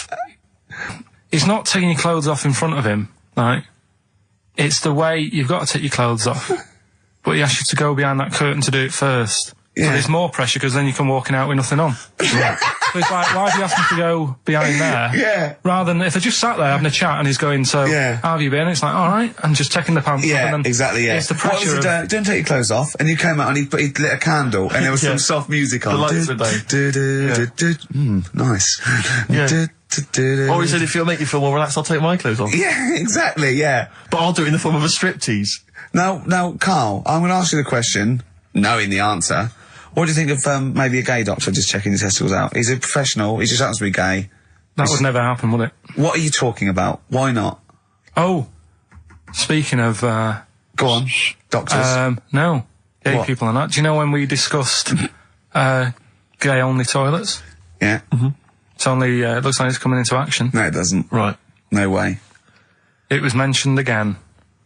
it's not taking your clothes off in front of him, right? It's the way you've got to take your clothes off, but he asks you to go behind that curtain to do it first. Yeah. So there's more pressure because then you come walking out with nothing on. But it's like, why have you asked me to go behind there? Yeah. Rather than if I just sat there having a chat and he's going, so, Yeah. how have you been? It's like, alright, and just taking the pants off. Yeah, And then exactly, yeah. It's the What was pressure he doing? Don't take your clothes off. And you came out and he lit a candle and there was Yeah. some soft music on. The lights were down. Nice. Yeah. Or he said, if it'll make you feel more relaxed, I'll take my clothes off. Yeah, exactly, yeah. But I'll do it in the form of a striptease. Now, Carl, I'm going to ask you the question, knowing the answer. What do you think of maybe a gay doctor just checking his testicles out? He's a professional, he just happens to be gay. That would never happen, would it? What are you talking about? Why not? Oh, speaking of, Go on, doctors. no, gay What? people and that. Do you know when we discussed, gay-only toilets? Yeah. It's only, it looks like it's coming into action. No, it doesn't. Right. No way. It was mentioned again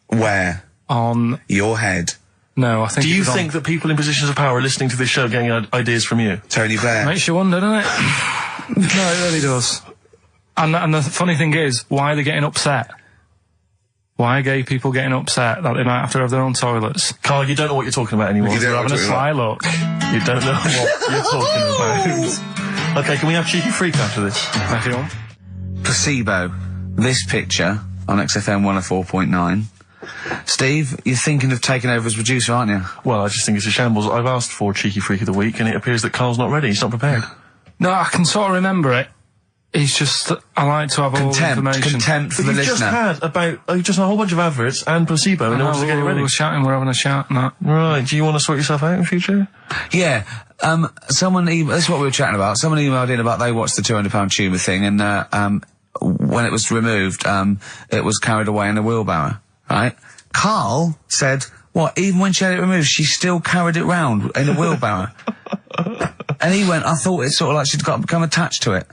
Where? on, Your head. no, I think Do it you was on- think that people in positions of power are listening to this show getting ideas from you? Tony Blair. Makes you wonder, doesn't it? No, it really does. And the funny thing is, why are they getting upset? Why are gay people getting upset that they might have to have their own toilets? Carl, you don't know what you're talking about anymore. You don't They're know having a what sly look. You don't know what you're talking about. Okay, can we have Cheeky Freak after this? If you want. Placebo. This picture on XFM 104.9. Steve, you're thinking of taking over as producer, aren't you? Well, I just think it's a shambles. I've asked for Cheeky Freak of the Week, and it appears that Carl's not ready. He's not prepared. No, I can sort of remember it. It's just that I like to have all the information. Contempt for But the you've just listener. had just a whole bunch of adverts and placebo in order to get it ready. We're shouting, we're having a shout and that. Right, do you want to sort yourself out in future? Yeah, someone this is what we were chatting about. Someone emailed in about they watched the £200 tumour thing, and when it was removed, it was carried away in a wheelbarrow. Right? Karl said, "What? Even when she had it removed, she still carried it round in a wheelbarrow." And he went, "I thought it's sort of like she'd become attached to it."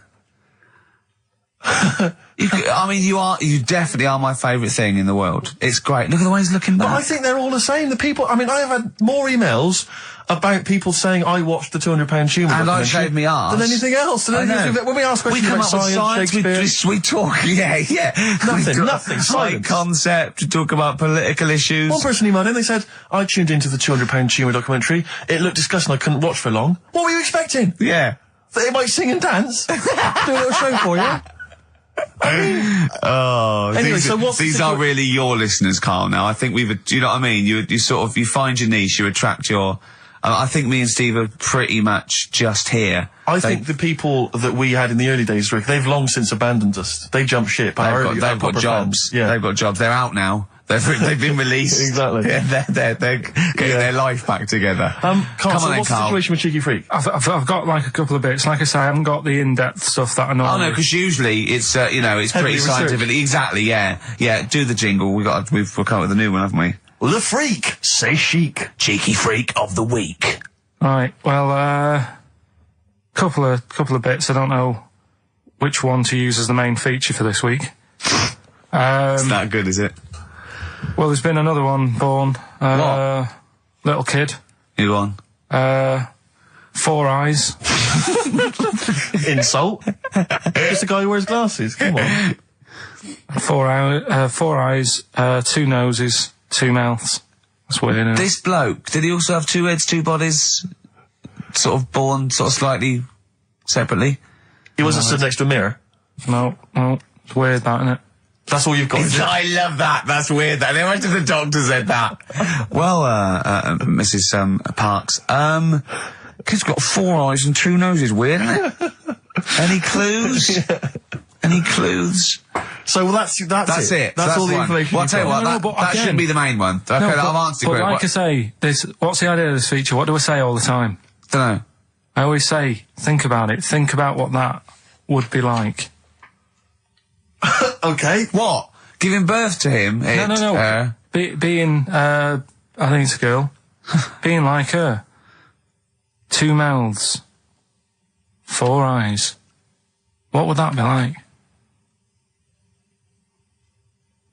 You definitely are my favourite thing in the world. It's great. Look at the way he's looking back. But I think they're all the same. The people, I have had more emails about people saying I watched the £200 tumour And I documentary shaved me arse. than anything else. I know. When we ask questions come about up with science, Shakespeare... we talk, yeah. Nothing, Slight silence. concept, we talk about political issues. One person emailed in, they said, I tuned into the £200 tumour documentary. It looked disgusting, I couldn't watch for long. What were you expecting? Yeah. That they might sing and dance? Do a little show for you? Oh, Anyway, so what's the these are really your listeners, Karl. Now, I think do you know what I mean? You sort of, you find your niche, you attract your, I think me and Steve are pretty much just here. I think the people that we had in the early days, Rick, they've long since abandoned us. They jumped ship. They've got jobs. Fans. Yeah. They've got jobs. They're out now. They've been released. Exactly. Yeah, they're getting their life back together. Carl, Come so on then, what's the Karl. situation with Cheeky Freak? I've got like a couple of bits. Like I say, I haven't got the in-depth stuff that I know. Oh no, because usually it's it's Heavily pretty researched. scientific. Exactly, yeah. Do the jingle. We've come up with a new one, haven't we? The Freak, say chic. Cheeky Freak of the Week. Right. Well, couple of bits. I don't know which one to use as the main feature for this week. It's that good, is it? Well, there's been another one born. What? Little kid. You go on. 4 eyes. Insult. Just a guy who wears glasses. Come on. 4 eyes, 2 noses, 2 mouths. That's weird, isn't it? This bloke, did he also have 2 heads, 2 bodies? Sort of born sort of slightly separately? He wasn't stood next to a mirror. No, it's weird, that, isn't it? That's all you've got. is it? I love that. That's weird. That. Imagine the doctor said that. Well, Mrs. Parks, kid's got 4 eyes and 2 noses. Weird, isn't it? Any clues? Any clues? So that's it. That's all the one. information. Well, I'll tell you what, No, but that again- should be the main one. Okay, I've answered but it. like I say, what's the idea of this feature? What do I say all the time? Don't know. I always say, think about it. Think about what that would be like. Okay. What? Giving birth to him? No. Being, I think it's a girl. Being like her. 2 mouths. 4 eyes. What would that be like?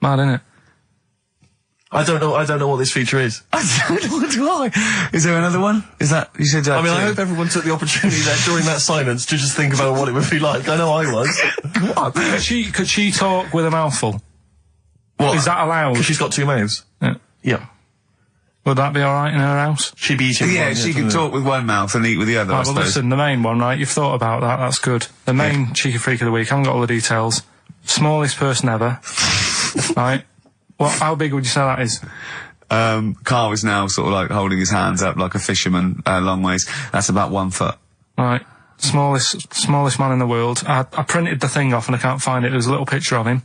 Mad, innit? I don't know what this feature is. I don't know why. Is there another one? Is that, you said I mean, I 2? hope everyone took the opportunity there during that silence to just think about what it would be like. I know I was. Could she talk with a mouthful? What? Is that allowed? Because she's got 2 mouths. Yeah. Yeah. Would that be alright in her house? She'd be eating Yeah, one, she can talk with one mouth and eat with the other, I Right, well, suppose. listen, the main one, right? You've thought about that. That's good. The main cheeky freak of the week. I haven't got all the details. Smallest person ever. Right? How big would you say that is? Karl is now sort of like holding his hands up like a fisherman, long ways. That's about 1 foot. Right. Smallest man in the world. I printed the thing off and I can't find it. There was a little picture of him.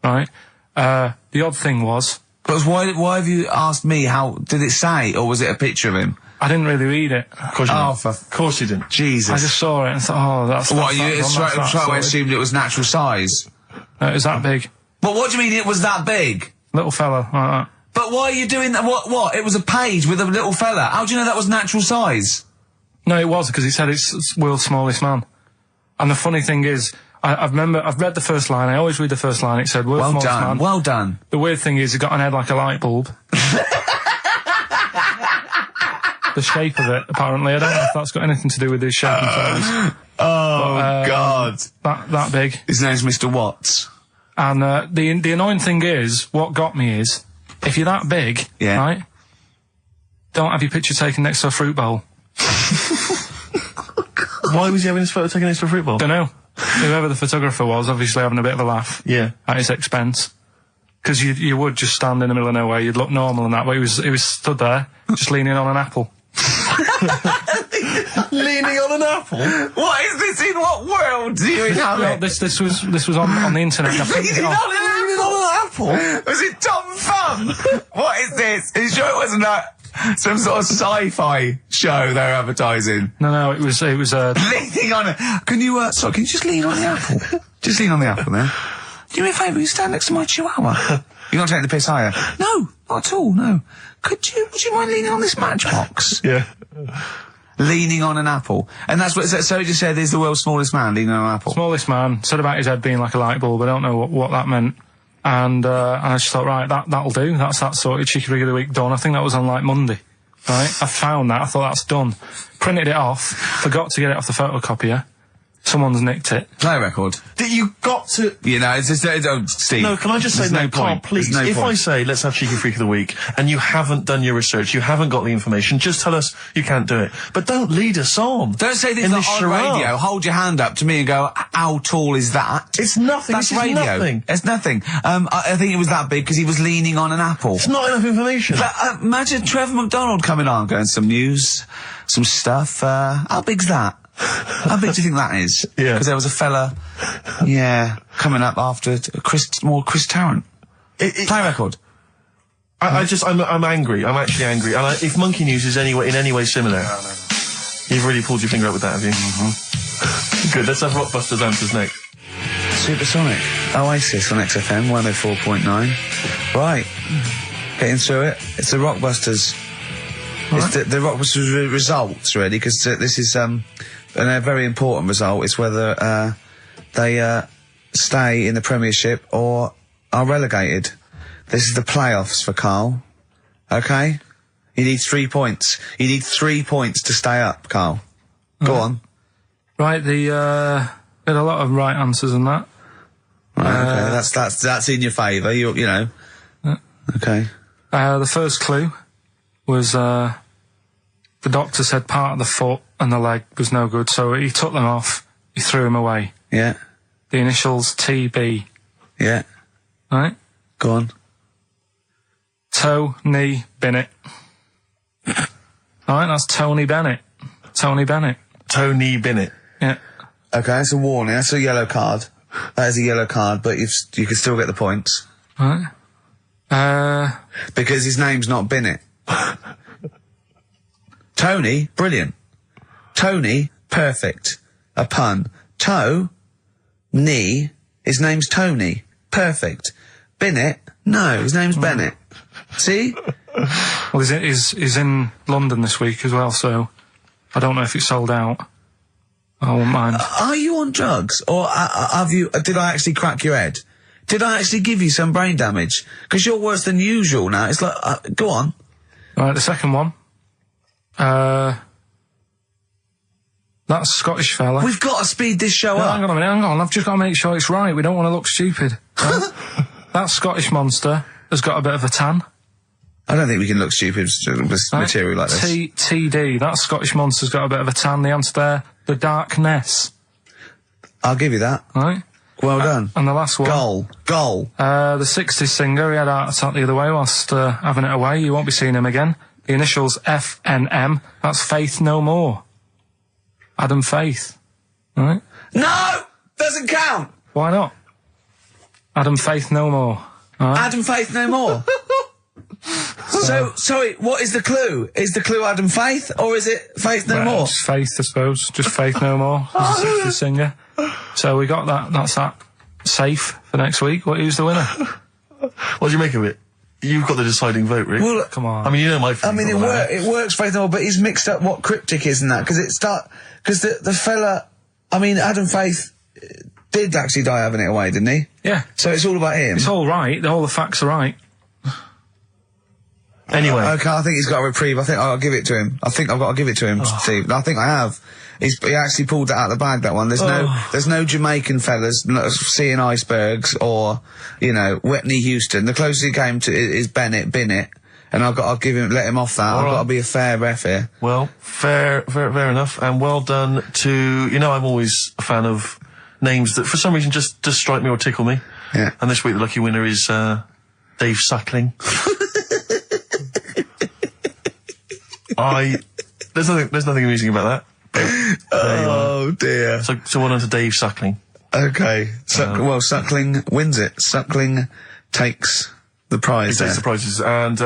Right? The odd thing was... But why have you asked me how... Did it say, or was it a picture of him? I didn't really read it. Of course you didn't. Of course you didn't. Jesus. I just saw it and thought, oh, that's... What, that's you that straight away sorted. assumed it was natural size? No, it was that big. But what do you mean it was that big? Little fella, like that. But why are you doing that? What? It was a page with a little fella. How do you know that was natural size? No, it was, because he said it's world's smallest man. And the funny thing is, I've read the first line, I always read the first line, it said world's smallest man. Well done. The weird thing is, he got an head like a light bulb. The shape of it, apparently. I don't know if that's got anything to do with his shape and face. God. That big. His name's Mr. Watts. And the annoying thing is, what got me is, if you're that big, Yeah. right, don't have your picture taken next to a fruit bowl. Why was he having his photo taken next to a fruit bowl? Don't know. Whoever the photographer was, obviously having a bit of a laugh. Yeah. At his expense. Because you would just stand in the middle of nowhere, you'd look normal and that, but he was stood there, just leaning on an apple. Leaning on an apple? What is this? In what world do you Well, inhabit? this was on the internet. I printed it Leaning off. on an apple? Was it Tom Thumb? What is this? Are you sure it wasn't some sort of sci-fi show they were advertising? No, it was Leaning on it. Can you just lean on the apple? Just lean on the apple there. Do me a favour, you stand next to my chihuahua. You're not taking the piss, are you? No, not at all, no. Would you mind leaning on this matchbox? Yeah. Leaning on an apple. And that's what, so it just said he's the world's smallest man leaning on an apple. smallest man, said about his head being like a light bulb, I don't know what that meant. And I just thought, right, that'll do. That's that sorted. Cheeky Rig of the Week done. I think that was on like Monday. Right? I found that. I thought that's done. Printed it off. Forgot to get it off the photocopier. Someone's nicked it. Play record. You got to... You know, it's just, Steve. No, can I just say, there's no, Carl, point. please, There's no if point. I say, let's have Cheeky Freak of the Week, and you haven't done your research, you haven't got the information, just tell us you can't do it. But don't lead us on. Don't say this in on this charade. radio. Hold your hand up to me and go, how tall is that? It's nothing. That's This is radio. nothing. It's nothing. I think it was that big because he was leaning on an apple. It's not enough information. But, imagine Trevor McDonald coming on, going some news, some stuff. How big's that? How big do you think that is? Yeah. Because there was a fella, coming up after Chris Tarrant. Play record. I'm angry. I'm actually angry. And if Monkey News is in any way similar, you've really pulled your finger out with that, have you? Mm-hmm. Good. Let's have Rockbusters answers next. Supersonic. Oasis on XFM 104.9. Right. Getting through it. It's the Rockbusters. It's the Rockbusters results, really, because this is a very important result. It's whether they stay in the Premiership or are relegated. This is the playoffs for Karl. Okay? You need 3 points. You need 3 points to stay up, Karl. Go on. Right, had a lot of right answers in that. Right, okay. That's in your favour, you know. Okay. The first clue was, the doctor said part of the foot and the leg was no good, so he took them off, he threw them away. Yeah. The initials TB. Yeah. Right? Go on. Tony Bennett. Alright, that's Tony Bennett. Tony Bennett. Tony Bennett. Yeah. Okay, that's a warning. That's a yellow card. That is a yellow card, but you can still get the points. Right. Because his name's not Bennett. Tony, brilliant. Tony, perfect. A pun. Knee, his name's Tony. Perfect. Bennett, no, his name's Bennett. See? Well, he's in London this week as well, so I don't know if it's sold out. I won't mind. Are you on drugs? Or did I actually crack your head? Did I actually give you some brain damage? Because you're worse than usual now. It's like, go on. Right, the second one. That Scottish fella. We've got to speed this show No, up. hang on a minute, hang on. I've just got to make sure it's right. We don't want to look stupid. Right? That Scottish monster has got a bit of a tan. I don't think we can look stupid with material like this. TD, that Scottish monster's got a bit of a tan. The answer there, the Darkness. I'll give you that. Right. Well done. And the last one. Goal. The 60s singer, he had a heart attack the other way whilst having it away. You won't be seeing him again. The initials FNM. That's Faith No More. Adam Faith. Right? No! Doesn't count! Why not? Adam Faith No More. Right? Adam Faith No More. So, sorry, what is the clue? Is the clue Adam Faith, or is it Faith No More? Just Faith, I suppose. Just Faith No More. He's a 60s singer. So we got that. That's that. Safe for next week. Who's the winner? What do you make of it? You've got the deciding vote, Rick. Well, come on. I mean, you know my feelings. I mean, it works Faith No More, but he's mixed up what cryptic is and that, because the fella, I mean, Adam Faith did actually die having it away, didn't he? Yeah. So it's all about him. It's all right. All the facts are right. Anyway. Okay, I think he's got a reprieve. I think I'll give it to him. I think I've got to give it to him, Steve. I think I have. He actually pulled that out of the bag, that one. There's no Jamaican fellas seeing icebergs or, Whitney Houston. The closest he came to is Bennett, and I'll let him off that. I've got to be a fair ref here. Well, fair enough, and well done to, I'm always a fan of names that for some reason just strike me or tickle me. Yeah. And this week the lucky winner is, Dave Suckling. There's nothing amusing about that. Oh dear. So well done to Dave Suckling. Okay. Suckling wins it. Suckling takes the prize. He takes the prizes, and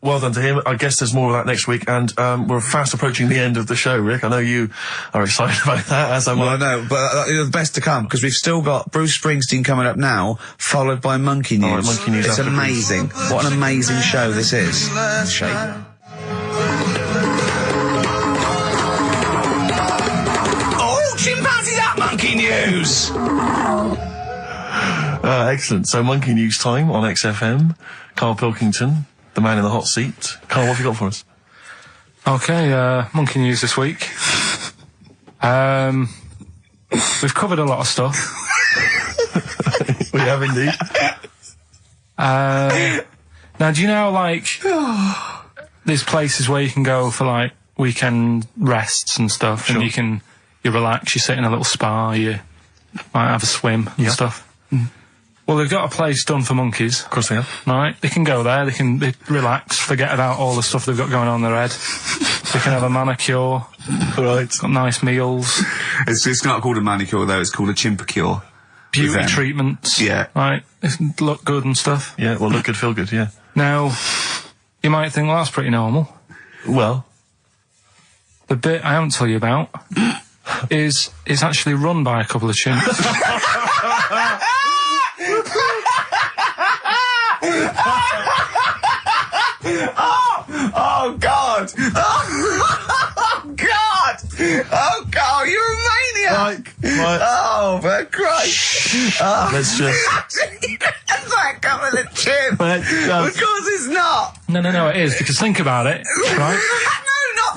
well done to him. I guess there's more of that next week, and we're fast approaching the end of the show, Rick. I know you are excited about that, as am I. Well, I know, but the best to come, because we've still got Bruce Springsteen coming up now, followed by Monkey News. All right, Monkey News. It's amazing. What an amazing show this is. Shake. Monkey News! Excellent. So, Monkey News time on XFM. Karl Pilkington, the man in the hot seat. Karl, what have you got for us? Okay, Monkey News this week. We've covered a lot of stuff. We have indeed. Now, do you know, there's places where you can go for, weekend rests and stuff, sure. And you relax, you sit in a little spa, you might have a swim and stuff. Mm. Well, they've got a place done for monkeys. Of course they have. Right? They can go there, they relax, forget about all the stuff they've got going on in their head. They can have a manicure. Right. Got nice meals. It's not called a manicure, though, it's called a chimpacure. Beauty treatments. Yeah. Right? Look good and stuff. Yeah, well, look good, feel good, yeah. Now, you might think, well, that's pretty normal. Well. The bit I haven't told you about is actually run by a couple of chimps. Oh God! Oh God! Oh God! You're a maniac! Right. Oh, for Christ! Oh. Let's just. It's like a couple of chimps. Of course it's not. No, it is, because think about it, right?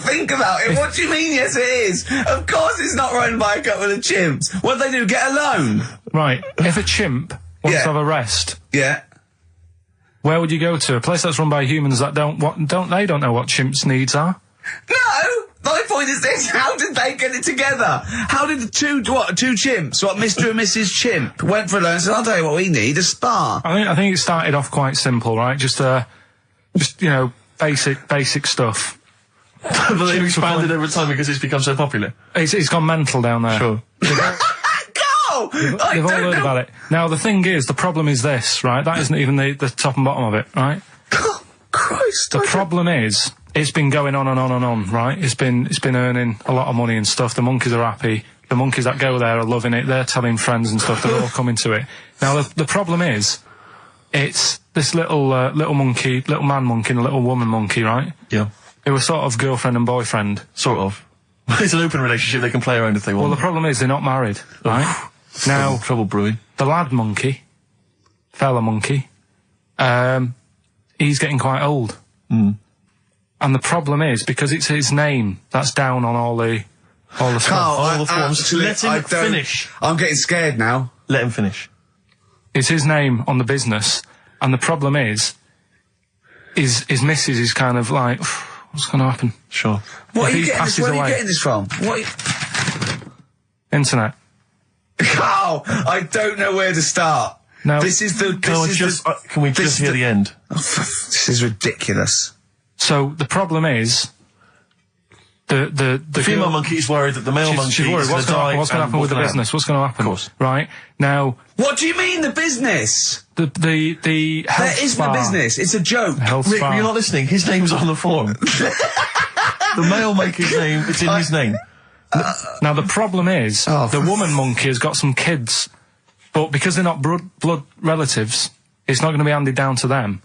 Think about it. What do you mean, yes it is? Of course it's not run by a couple of chimps. What do they do, get a loan? Right. If a chimp wants to have a rest, where would you go to? A place that's run by humans that don't know what chimps' needs are? No! My point is this, how did they get it together? How did the two chimps, Mr. and Mrs. Chimp, went for a loan and said, I'll tell you what we need, a spa. I think it started off quite simple, right? Just basic stuff. But they've expanded over time because it's become so popular. It's gone mental down there. Sure. Go! They've all heard about it. Now, the problem is this, right? That isn't even the top and bottom of it, right? Oh, Christ. The problem is, it's been going on and on and on, right? It's been earning a lot of money and stuff. The monkeys are happy. The monkeys that go there are loving it. They're telling friends and stuff. They're all coming to it. Now, the problem is, it's this little monkey, little man monkey and a little woman monkey, right? Yeah. They were sort of girlfriend and boyfriend. Sort of. It's an open relationship, they can play around if they want. Well, the problem is they're not married, right? Now, trouble brewing. The lad monkey, fella monkey, he's getting quite old. Mm. And the problem is, because it's his name that's down on all the stuff. Carl, all the forms. Let him finish. I'm getting scared now. Let him finish. It's his name on the business, and the problem is, his missus is kind of like, what's going to happen? Sure. What If are you he getting passes this, where are you away. getting this from? Internet. Carl, I don't know where to start. No. This is the... Can we just hear the end? This is ridiculous. So the problem is, the female girl- monkey is worried that the male monkey she's worried. is What's going going to happen with the business? What's going to happen? Of course. Right now, What do you mean, the business? the health There isn't a spa- business. It's a joke. Health Rick, spa. you're not listening. His name's on the form. The male monkey's name, it's in his name. Now the problem is, Oh, the woman monkey has got some kids, but because they're not blood relatives, it's not going to be handed down to them.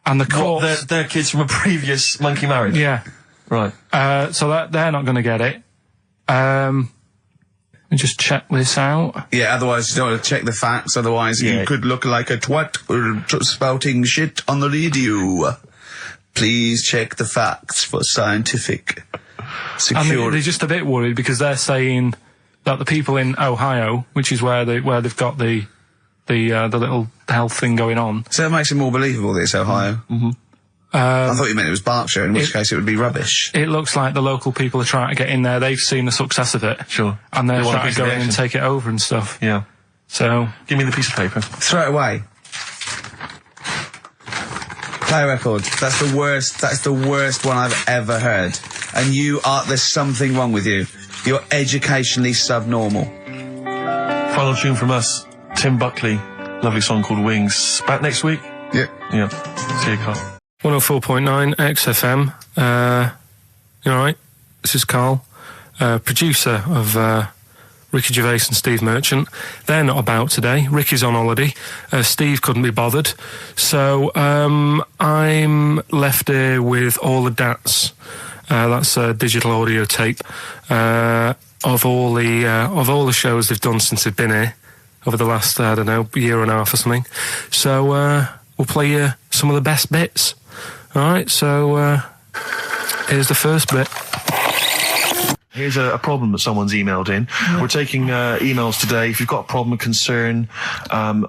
And the court, They're kids from a previous monkey marriage. yeah, Right. so they're not going to get it. Let me just check this out. Yeah, otherwise you don't want to check the facts, otherwise Yeah. you could look like a twat spouting shit on the radio. Please check the facts for scientific And security. they're just a bit worried because they're saying that the people in Ohio, which is where they've got the little health thing going on. So that makes it more believable that it's Ohio. Mm-hmm. I thought you meant it was Berkshire, in which case it would be rubbish. It looks like the local people are trying to get in there. They've seen the success of it. Sure. And they're They want a trying piece to of go the in and action. take it over and stuff. Yeah. So, Give me the piece of paper. Throw it away. Play a record. That's the worst one I've ever heard. And there's something wrong with you. You're educationally subnormal. Final tune from us, Tim Buckley. Lovely song called Wings. Back next week? Yeah. Yeah. See you, Carl. 104.9 XFM. You alright? This is Karl, producer of Ricky Gervais and Steve Merchant. They're not about today. Ricky's on holiday. Steve couldn't be bothered. So I'm left here with all the DATs. That's a digital audio tape of all the shows they've done since they've been here over the last, I don't know, year and a half or something. So we'll play you some of the best bits. Alright, so here's the first bit. Here's a problem that someone's emailed in. We're taking emails today. If you've got a problem, a concern,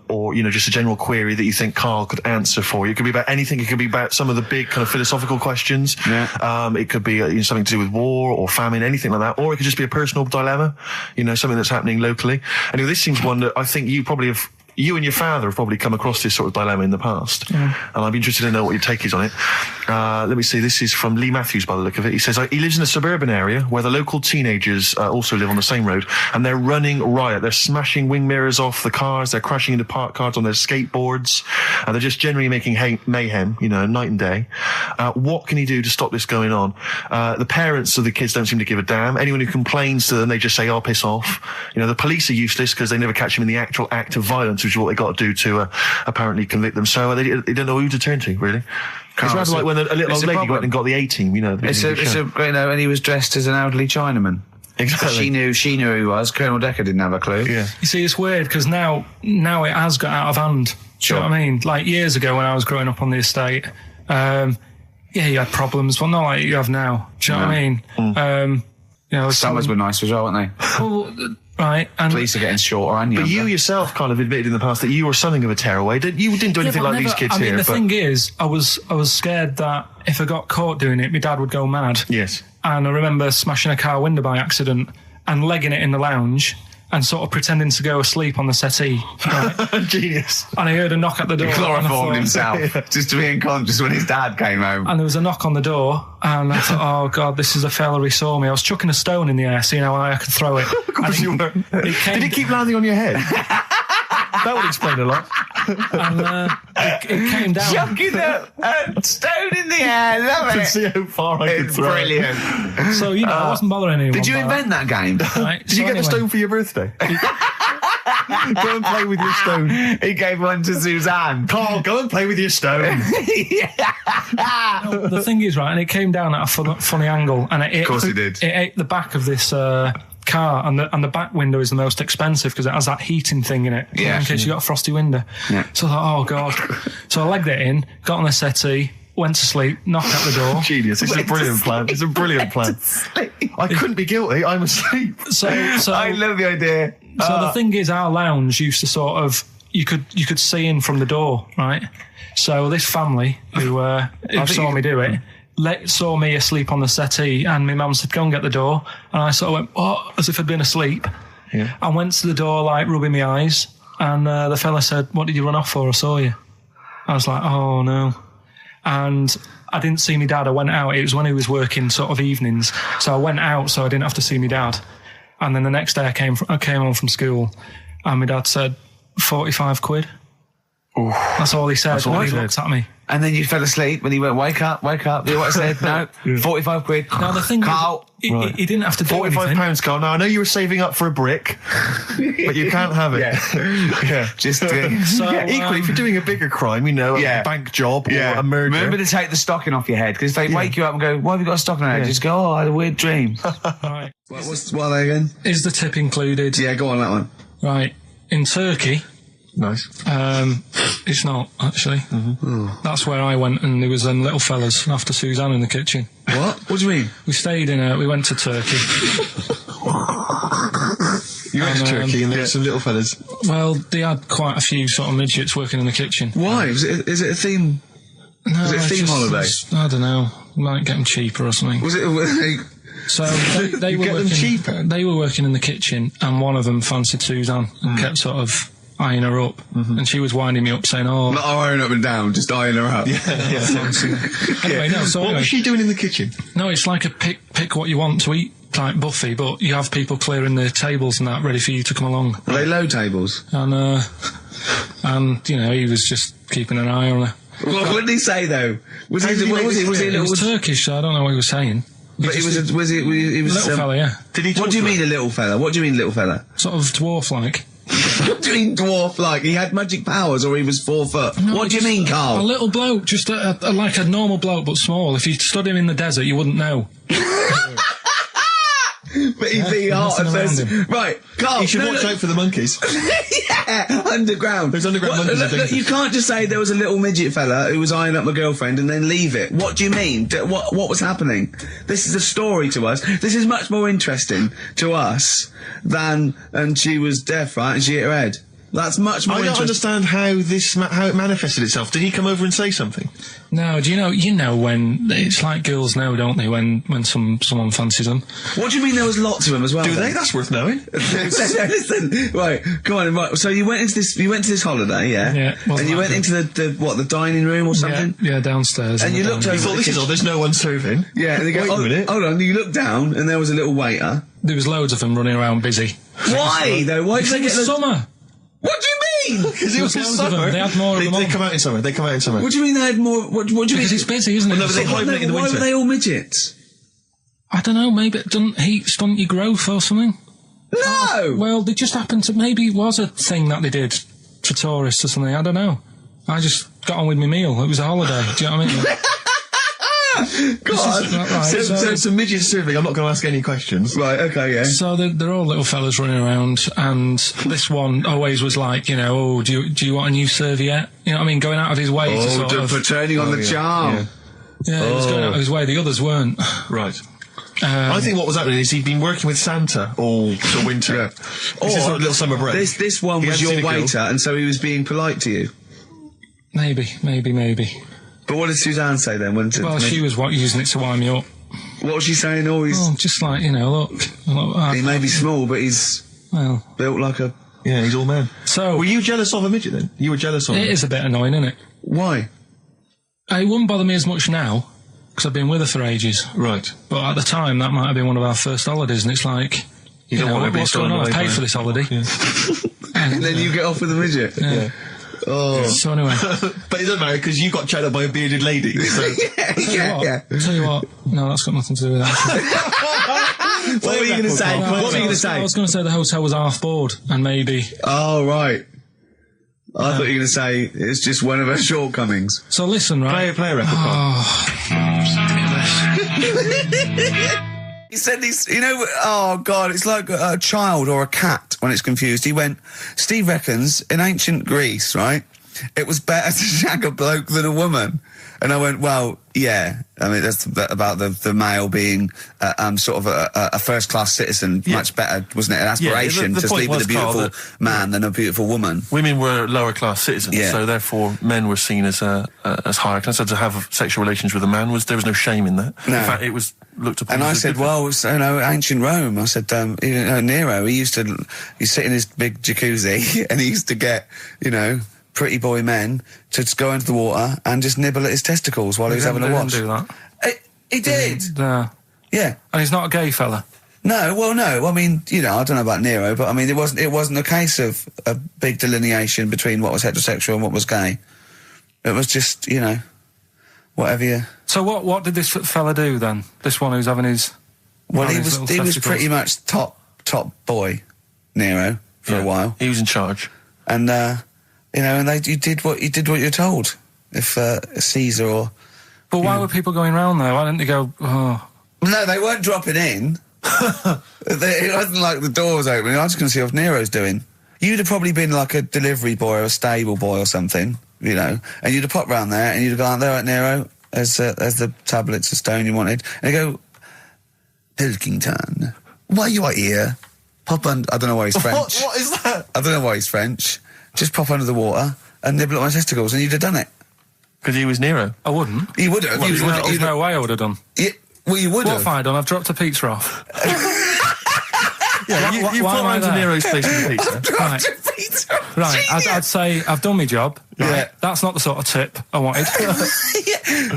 or, just a general query that you think Karl could answer for you. It could be about anything. It could be about some of the big kind of philosophical questions. Yeah. It could be something to do with war or famine, anything like that. Or it could just be a personal dilemma, something that's happening locally. Anyway, this seems one that I think you and your father have probably come across this sort of dilemma in the past. Yeah. And I'd be interested to know what your take is on it. Let me see, this is from Lee Matthews by the look of it. He says, he lives in a suburban area where the local teenagers also live on the same road, and they're running riot. They're smashing wing mirrors off the cars, they're crashing into parked cars on their skateboards, and they're just generally making mayhem, night and day. What can he do to stop this going on? The parents of the kids don't seem to give a damn. Anyone who complains to them, they just say, "Oh, piss off." The police are useless because they never catch them in the actual act of violence, which is what they got to do to apparently convict them. So they don't know who to turn to, really. It's rather like when a little old lady went and got the A-team, and he was dressed as an elderly Chinaman. Exactly. She knew who he was. Colonel Decker didn't have a clue. Yeah. You see, it's weird because now it has got out of hand. Sure. Do you know what I mean? Like years ago when I was growing up on the estate, you had problems, but not like you have now. Do you know what I mean? Summers were nice as well, weren't they? Well, right. And Police are getting shorter and younger. But you yourself kind of admitted in the past that you were something of a tearaway. You didn't do anything but like these kids here. The thing is, I was scared that if I got caught doing it, my dad would go mad. Yes. And I remember smashing a car window by accident and legging it in the lounge and sort of pretending to go asleep on the settee. Right? Genius. And I heard a knock at the door. He chloroformed and I thought- himself just to be unconscious when his dad came home. And there was a knock on the door, and I thought, oh, God, this is a fella he saw me. I was chucking a stone in the air, seeing how high I could throw it. Of course you were. Did it keep landing on your head? That would explain a lot. And it came down. Chucking a stone in the air, love To it. see how far I could It's throw. brilliant. So, I wasn't bothering anyone. Did you invent that game? Right, Did you get a stone for your birthday? Go and play with your stone. He gave one to Suzanne. Karl, go and play with your stone. The thing is, right, and it came down at a funny angle, and it Of course it did. It ate the back of this car, and the back window is the most expensive because it has that heating thing in it. Yeah. In case you got a frosty window. Yeah. So I thought, oh God. So I legged it in, got on the settee, went to sleep, knocked at the door. Genius. It's a brilliant plan. It's a brilliant plan. I couldn't be guilty. I'm asleep. So I love the idea. the thing is, our lounge used to sort of you could see in from the door, right? So this family who saw me do it saw me asleep on the settee, and my mum said, "Go and get the door," and I sort of went, "What?" as if I'd been asleep. Yeah. I went to the door, like rubbing my eyes, and the fella said, "What did you run off for? I saw you." I was like, "Oh no." And I didn't see my dad. I went out. It was when he was working sort of evenings. So I went out so I didn't have to see my dad. And then the next day I came home from school, and my dad said, 45 quid. Ooh. That's all he said. That's all he he said. looked at me. And then you fell asleep when he went, wake up. You know what I said? No, 45 quid. Now the thing Carl. is, he didn't have to do anything. £45, Carl. Now, I know you were saving up for a brick, but you can't have it. Yeah. Just So, equally, if you're doing a bigger crime, a bank job or a murder. Remember to take the stocking off your head, because if they wake you up and go, "Why have you got a stocking on your head?" Just go, "Oh, I had a weird dream." Right. What are they again? Is the tip included? Yeah, go on, that one. Right. In Turkey, Nice. it's not, actually. Mm-hmm. That's where I went, and there was them little fellas after Suzanne in the kitchen. What? What do you mean? We went to Turkey. You went to Turkey and there were some little fellas. Well, they had quite a few sort of midgets working in the kitchen. Why? Is it a theme? No, Was it a theme holiday? I don't know. Might get them cheaper or something. Was it? So they were get them working, cheaper? They were working in the kitchen, and one of them fancied Suzanne and kept sort of eyeing her up, and she was winding me up saying, "Oh, Not eyeing up and down, just eyeing her up. Anyway, no." So What was she doing in the kitchen? No, it's like a pick what you want to eat type buffet, but you have people clearing the tables and that ready for you to come along. Were they low tables? And he was just keeping an eye on her. What did he say though? Was he a It little? was Turkish, so I don't know what he was saying. But he was a Little fella, yeah. Did he? What do you mean a little fella? What do you mean little fella? Sort of dwarf-like. What do you mean dwarf like? He had magic powers, or he was 4 foot? No, What do you mean, A Karl? little bloke, just like a normal bloke, but small. If you stood him in the desert, you wouldn't know. But he'd be hot at nothing first. around Right, Karl. You should watch out for the monkeys. Yeah, underground. There's underground monkeys, I think. Look, you can't just say there was a little midget fella who was eyeing up my girlfriend and then leave it. What do you mean? What was happening? This is a story to us. This is much more interesting to us than, and she was deaf, right, and she hit her head. That's much more I don't interesting. understand how it manifested itself. Did he come over and say something? No, do you know when it's like girls know, don't they? When someone fancies them. What do you mean there was lots of them as well? Do then? they? That's worth knowing. Listen, right, come on, right. So you went to this holiday, yeah? Yeah, And you went into the dining room or something? Yeah, downstairs. And you looked over. You thought, this is all, there's no one serving. Yeah, and they go, Wait a minute. hold on, you looked down and there was a little waiter. There was loads of them running around busy. Why though? Why did they It get was summer. What do you mean? Because it was There was loads of summer. them. They had more of them They on. come out in summer. They come out in summer. What do you mean they had more? What do you mean? Because it's busy, isn't it? Well, no, but they hibernate in the Why winter. were they all midgets? I don't know, maybe it doesn't heat stunt your growth or something. No! Well, they just happened to, maybe it was a thing that they did for tourists or something, I don't know. I just got on with my meal. It was a holiday, do you know what I mean? God. Right, So some midget serving. I'm not going to ask any questions. Right, okay, yeah. So they're all little fellas running around, and this one always was like, oh, do you want a new serviette? You know what I mean? Going out of his way to sort of... for turning on the charm. Yeah, he was going out of his way. The others weren't. Right. I think what was happening is he'd been working with Santa all the winter. Yeah. This is sort of little summer break. This one He was hadn't seen your a girl. waiter, and so he was being polite to you. Maybe. But what did Suzanne say then? Well, she was using it to wind me up. What was she saying? Oh, he's... Oh, just like, look. He may be small, but he's Well, built like a... Yeah, he's all man. so... Were you jealous of a midget then? You were jealous of him? It is a bit annoying, isn't it? Why? It wouldn't bother me as much now, because I've been with her for ages. Right. But at the time, that might have been one of our first holidays, and it's like, You don't want to be what's going on? thrown I away paid by for it. this holiday. Yeah. And then you get off with a midget. Yeah. Oh. So anyway, But it doesn't matter because you got chatted up by a bearded lady. So. yeah. tell you what, no, that's got nothing to do with that. What were you going to say? No, What were you going to I say? was going to say the hotel was half board, and maybe. Oh, right. I thought you were going to say it's just one of her shortcomings. So listen, right? Play a record. He said these, oh God, it's like a child or a cat when it's confused. He went, Steve reckons in ancient Greece, right, it was better to shag a bloke than a woman. And I went, well, yeah. I mean, that's about the male being sort of a first-class citizen, much better, wasn't it? An aspiration to sleep with a beautiful man than a beautiful woman. Women were lower-class citizens, so therefore men were seen as higher class. So to have sexual relations with a man, there was no shame in that. No. In fact, it was looked upon. And I said, well, ancient Rome. I said, Nero, he'd sit in his big jacuzzi and he used to get, pretty boy men to just go into the water and just nibble at his testicles while he was having a wash. He didn't do that. He did. Yeah. And he's not a gay fella. No, well, no. I mean, I don't know about Nero, but I mean, it wasn't a case of a big delineation between what was heterosexual and what was gay. It was just, whatever you... So what did this fella do then? This one who's having his... Well, he was pretty much top boy, Nero, for a while. He was in charge. And, and you did what you're told. If Caesar or... But why were people going round there? Why didn't they go, oh... No, they weren't dropping in. It wasn't like the doors opening. I was just going to see what Nero's doing. You'd have probably been like a delivery boy or a stable boy or something, and you'd have popped round there and you'd have gone, there, right, Nero, as the tablets of stone you wanted. And they go, Pilkington, why you are here? Pop under... I don't know why he's French. What is that? I don't know why he's French. Just pop under the water and nibble at my testicles and you'd have done it. Because he was Nero. I wouldn't. You would have. Well, there's no way I would have done. Yeah, well, you would have. What have I done? I've dropped a pizza off. You put round to Nero's place with the pizza. I've dropped a pizza. Right, I'd say I've done my job. Right? Yeah. That's not the sort of tip I wanted.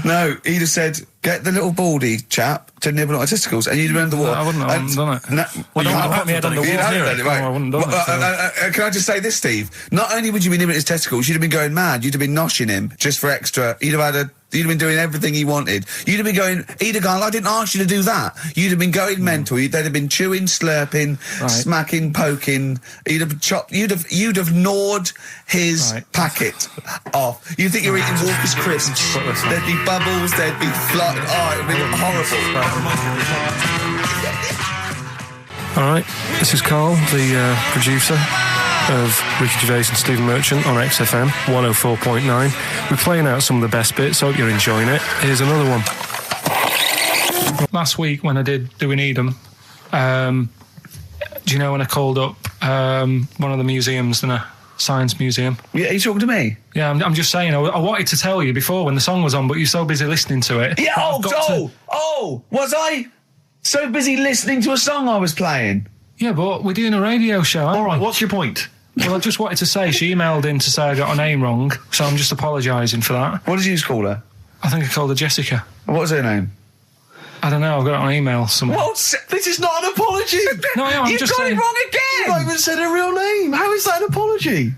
No, he'd have said, get the little baldy chap to nibble at my testicles, and you'd have been under the water. I wouldn't have done it. No, Well, you would have put my head under the water. Right. I wouldn't have done it. Can I just say this, Steve? Not only would you be nibbling at his testicles, you'd have been going mad. You'd have been noshing him just for extra. You'd have been doing everything he wanted. You'd have been going, he'd have gone, I didn't ask you to do that. You'd have been going mental. They'd have been chewing, slurping, smacking, poking. You'd have chopped, you'd have gnawed his packet off. You'd think you're eating Walker's crisps. There'd be bubbles, there'd be flood. Oh, it'd be horrible. Alright, this is Karl, the producer of Ricky Gervais and Stephen Merchant on XFM 104.9. We're playing out some of the best bits, hope you're enjoying it. Here's another one. Last week when I did Do We Need 'Em, do you know when I called up one of the museums in a science museum? Yeah, are you talking to me? Yeah, I'm just saying, I wanted to tell you before when the song was on, but you're so busy listening to it. Yeah, was I so busy listening to a song I was playing? Yeah, but we're doing a radio show, aren't we? All right, what's your point? Well, I just wanted to say she emailed in to say I got her name wrong, so I'm just apologising for that. What did you call her? I think I called her Jessica. What was her name? I don't know, I've got it on email somewhere. This is not an apology! No, I'm You've just got saying... it wrong again! You've not even said her real name! How is that an apology?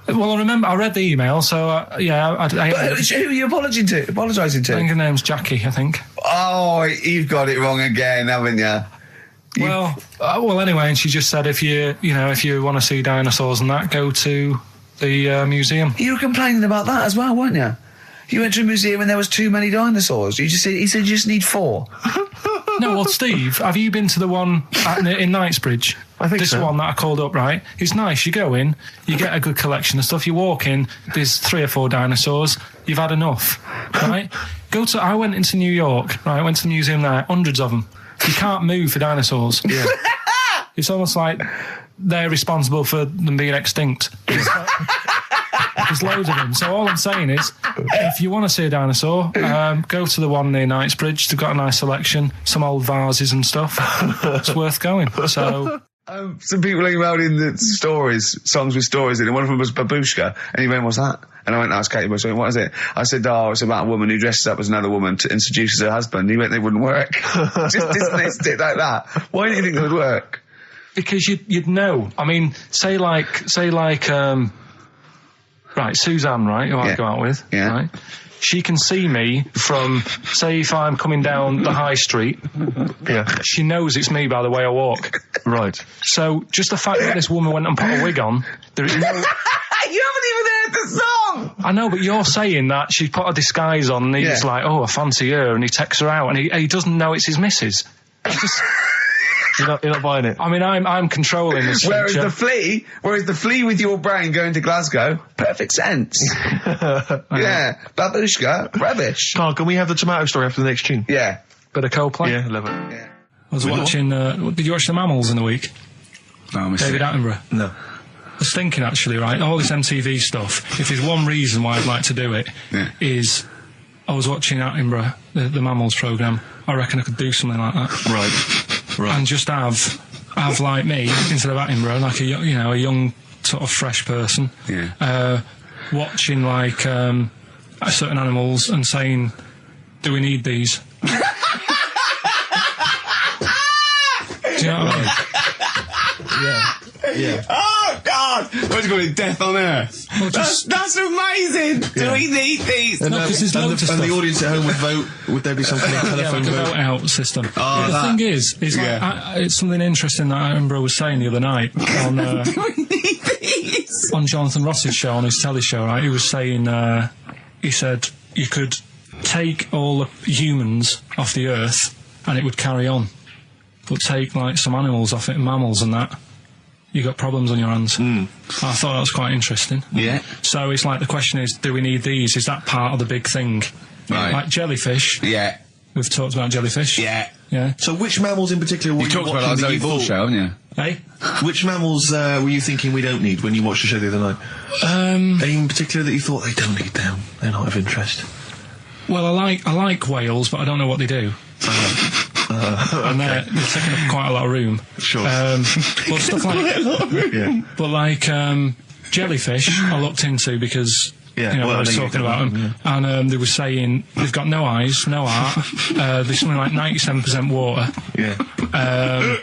Well, I remember, I read the email, so, But who are you apologising to? I think her name's Jackie, I think. Oh, you've got it wrong again, haven't you? Well, anyway, and she just said if you want to see dinosaurs and that, go to the museum. You were complaining about that as well, weren't you? You went to a museum and there was too many dinosaurs. He said you just need 4. No, well, Steve, have you been to the one in Knightsbridge? I think this so. one that I called up, right? It's nice. You go in, you get a good collection of stuff. You walk in, there's 3 or 4 dinosaurs. You've had enough, right? I went into New York, right? I went to the museum there, hundreds of them. You can't move for dinosaurs. Yeah. It's almost like they're responsible for them being extinct. There's loads of them. So all I'm saying is, if you want to see a dinosaur, go to the one near Knightsbridge. They've got a nice selection, some old vases and stuff. It's worth going. So... some people emailed in the songs with stories in it. One of them was Babushka, and he went, what's that? And I went, asked Katie Bush, what is it? I said, it's about a woman who dresses up as another woman and seduces her husband. He went, they wouldn't work. Just dismissed it like that. Why do you think it would work? Because you'd know. I mean, say like, right, Suzanne, right, who I go out with, right? She can see me from, say, if I'm coming down the high street. Yeah. She knows it's me by the way I walk. Right. So, just the fact that this woman went and put a wig on, there is no... You haven't even heard the song! I know, but you're saying that she put a disguise on and he's like, oh, I fancy her, and he takes her out, and he doesn't know it's his missus. You're not buying it. I mean, I'm controlling this Whereas feature. the flea with your brain going to Glasgow, perfect sense. Yeah, babushka, rubbish. Karl, can we have the tomato story after the next tune? Yeah. Bit of Coldplay. Yeah, love it. Yeah. I was watching, did you watch The Mammals in the week? No, I missed David it. Attenborough. No. I was thinking, actually, right, all this MTV stuff, if there's one reason why I'd like to do it, is I was watching Attenborough, the Mammals programme. I reckon I could do something like that. Right. And just have like me, instead of Attenborough, like a young, sort of fresh person, watching, like, certain animals and saying, do we need these? Do you know what I mean? Yeah. Oh, God! What's going to Death on Earth? Well, That's amazing! Do we need these? And, No, 'cause there's loads of and the stuff. audience at home would vote. Would there be some kind of telephone like a vote? vote-out system. Oh, the thing is like, it's something interesting that Attenborough was saying the other night on Do we need these? on Jonathan Ross's show, on his telly show, right? He was saying, he said, you could take all the humans off the earth and it would carry on. But take, like, some animals off it, mammals and that, you got problems on your hands. I thought that was quite interesting. Yeah. So it's like, the question is, do we need these? Is that part of the big thing? Right. Like jellyfish. Yeah. We've talked about jellyfish. Yeah. Yeah. So which mammals in particular were You you talked about watching our that Zoe you Ball thought- show, haven't you? Hey? Which mammals were you thinking we don't need when you watched the show the other night? Any in particular that you thought they don't need them? They're not of interest. Well, I like whales, but I don't know what they do. And they're taking up quite a lot of room. Sure. But stuff like, Yeah. but like jellyfish, I looked into because Yeah, you know well, I was I know you talking don't about like them, them, and they were saying they've got no eyes, no heart. There's something like 97% water. Yeah. Um,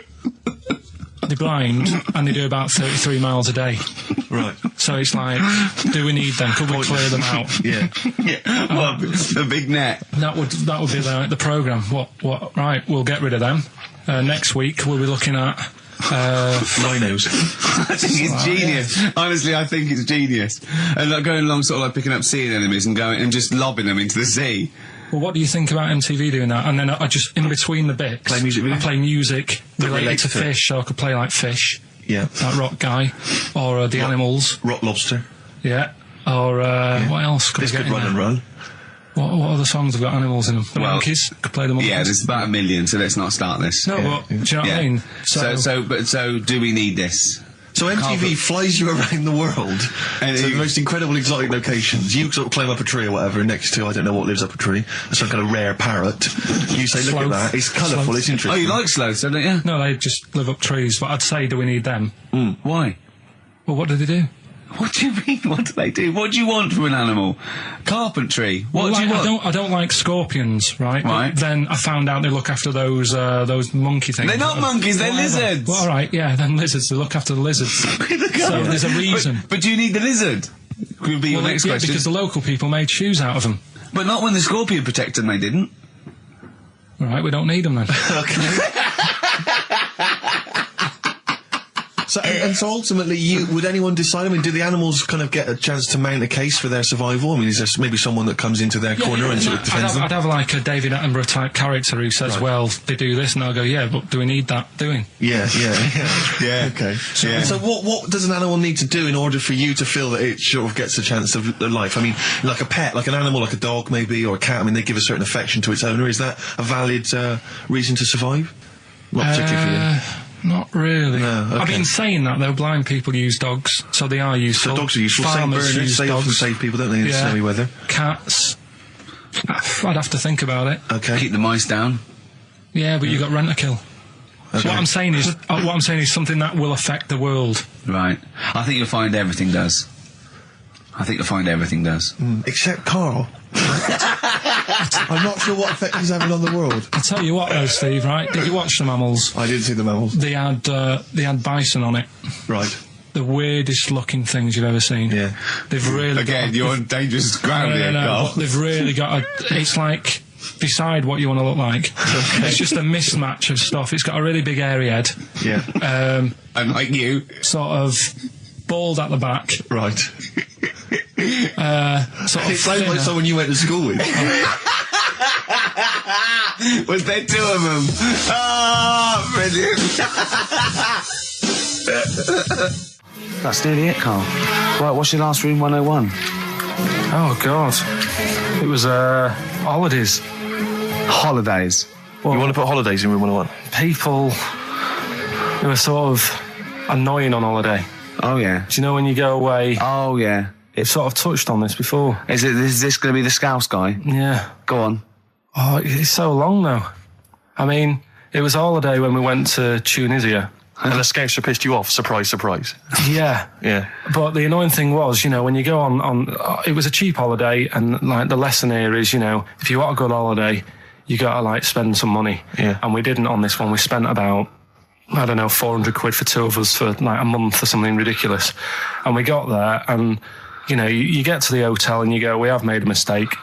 They're blind, and they do about 33 miles a day. Right. So it's like, do we need them? Could we clear them out? Yeah. well, the big net. That would be the programme. What? Right, we'll get rid of them. Next week we'll be looking at Rhinos. I think it's genius. Honestly, I think it's genius. And like going along, sort of like picking up sea anemones and going and just lobbing them into the sea. Well, what do you think about MTV doing that? And then I just, in between the bits, Play music videos? I play music related relates to to it. fish, so I could play like Fish, Yeah. that rock guy, or the animals, Rock lobster. yeah, or what else could This I get could in run there? and run. What other songs have got animals in them? The Well, monkeys, could play the monkeys. Yeah, there's about 1 million, so let's not start this. No, but do you know what I mean? So do we need this? So MTV flies you around the world And to you- the most incredible exotic locations. You sort of climb up a tree or whatever next to, I don't know what lives up a tree, some kind of rare parrot. You say, look at Sloth. that, it's colourful, Sloth. it's Oh, interesting. you like sloths, don't you? No, they just live up trees, but I'd say, do we need them? Why? Well, what do they do? What do you mean? What do they do? What do you want from an animal? Carpentry. What do you want? I don't like scorpions, right? Right. But then I found out they look after those monkey things. They're not monkeys, they're Whatever. lizards. Well, all right, yeah, then lizards. They look after the lizards. So there's a reason. But do you need the lizard? Could be your Well, next yeah, question. because the local people made shoes out of them. But not when the scorpion protected them, they didn't. All right, we don't need them then. So, and so ultimately, would anyone decide? I mean, do the animals kind of get a chance to mount a case for their survival? I mean, is there maybe someone that comes into their corner and sort of defends them? I'd have like a David Attenborough type character who says, Right. well, they do this, and I'll go, yeah, but do we need that doing? Yeah. Yeah. Okay. So what does an animal need to do in order for you to feel that it sort of gets a chance of life? I mean, like a pet, like an animal, like a dog maybe, or a cat, I mean, they give a certain affection to its owner. Is that a valid reason to survive? Not particularly for you. Not really. No, okay. I mean, saying that, though, blind people use dogs, so they are useful. So dogs are useful. Saint Farmers burners, use they often dogs. save people, don't they, in Yeah. snowy weather? Cats. I'd have to think about it. Okay. Keep the mice down. Yeah, but you got rent-a-kill. So Okay. what I'm saying is something that will affect the world. Right. I think you'll find everything does. Except Karl. I'm not sure what effect he's having on the world. I'll tell you what, though, Steve. Right? Did you watch the mammals? I didn't see the mammals. They had bison on it. Right. The weirdest looking things you've ever seen. Yeah. They've really Again, you're on dangerous ground here, Karl. They've really got it's like, decide what you want to look like. It's just a mismatch of stuff. It's got a really big airy head. Yeah. And like you. Sort of bald at the back. Right. Sort of It sounds like thinner. someone you went to school with. Was there two of them? Oh, brilliant. That's nearly it, Karl. Right, what's your last room 101? Oh, God. It was, holidays. Holidays. Well, You want to put holidays in room 101? people who are sort of annoying on holiday. Oh, yeah. Do you know when you go away? Oh, yeah. It's sort of touched on this before. Is this going to be the Scouse guy? Yeah. Go on. Oh, it's so long, though. I mean, it was a holiday when we went to Tunisia. And the Scouser pissed you off. Surprise, surprise. Yeah. Yeah. But the annoying thing was, you know, when you go on it was a cheap holiday, and like the lesson here is, you know, if you want a good holiday, you gotta like spend some money. Yeah. And we didn't on this one. We spent about, I don't know, 400 quid for two of us for like a month or something ridiculous. And we got there, and you know, you get to the hotel and you go, we have made a mistake.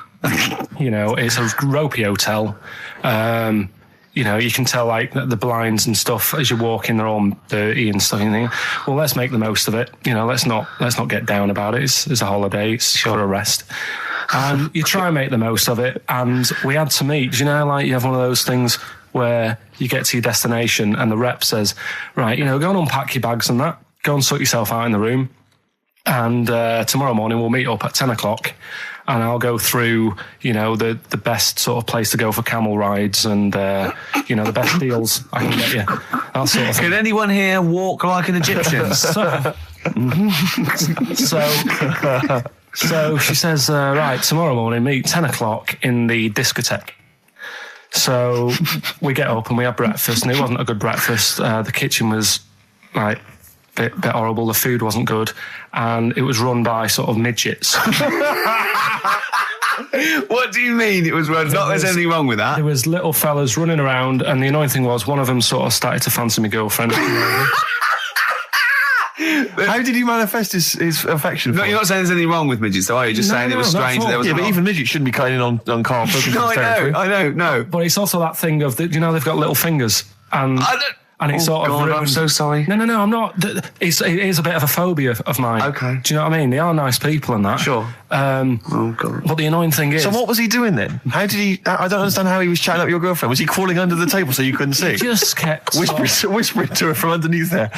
You know, it's a ropey hotel. You know, you can tell like the blinds and stuff as you walk in, they're all dirty and stuff. And you think, well, let's make the most of it. You know, let's not get down about it. It's a holiday. It's for a rest. And you try and make the most of it. And we had to meet. Do you know, like you have one of those things where you get to your destination and the rep says, right, you know, go and unpack your bags and that. Go and sort yourself out in the room. And tomorrow morning we'll meet up at 10 o'clock. And I'll go through, you know, the best sort of place to go for camel rides and, you know, the best deals I can get you. That sort of thing. Can anyone here walk like an Egyptian? So she says, right, tomorrow morning, meet 10 o'clock in the discotheque. So we get up and we have breakfast, and it wasn't a good breakfast. The kitchen was, like, bit horrible. The food wasn't good, and it was run by sort of midgets. What do you mean it was run? Not there's anything wrong with that. There was little fellas running around, and the annoying thing was one of them sort of started to fancy my girlfriend. How did he manifest his affection for No, you're not saying there's anything wrong with midgets, though, are you? Just saying it was not strange at that there all. was. Yeah, but even midgets shouldn't be cutting in on Karl Pilkington's No, territory. I know, no. But it's also that thing of, you know, they've got little fingers, and it sort of God, I'm ruined- so sorry. No, I'm not. It is a bit of a phobia of mine. Okay. Do you know what I mean? They are nice people and that. Sure. Oh, God. But the annoying thing is... So what was he doing then? How did he... I don't understand how he was chatting up your girlfriend. Was he crawling under the table so you couldn't see? He just kept... Whispering to her from underneath there.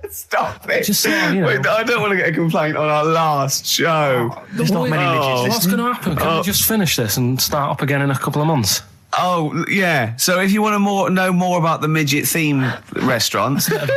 Stop it. Just sort of, you know... Wait, I don't want to get a complaint on our last show. There's not many midgets What's going to happen? Can we just finish this and start up again in a couple of months? Oh, yeah. So if you want to know more about the midget theme restaurant, then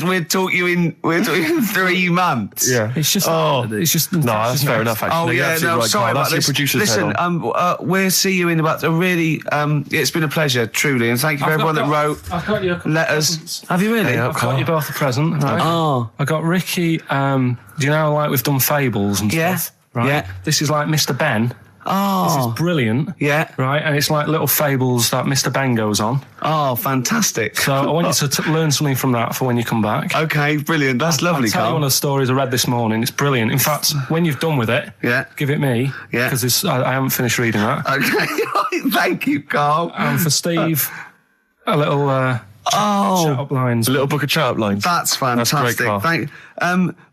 we'll talk you in 3 months. Yeah. It's just... It's just... No, that's fair enough, actually. Oh, No, you're yeah, absolutely no, right, sorry Karl. about That's this. your producer's head Listen, on. we'll see you in about a really... it's been a pleasure, truly, and thank you for everyone that wrote I've got you a couple letters. presents. Have you really? I've got you both a present. Right? Oh. I got Ricky, do you know, like we've done fables and Yeah. stuff? Right? Yeah. This is like Mr. Ben. Oh. This is brilliant. Yeah. Right, and it's like little fables that Mr. Ben goes on. Oh, fantastic. So I want you to learn something from that for when you come back. Okay, brilliant. That's lovely, I'll tell you one Karl. of the stories I read this morning. It's brilliant. In fact, when you've done with it, Yeah. give it me. Yeah. Because I haven't finished reading that. Okay, thank you, Karl. And for Steve, a little shout up lines. A little book of chat-up lines. That's fantastic. great, Karl. Thank.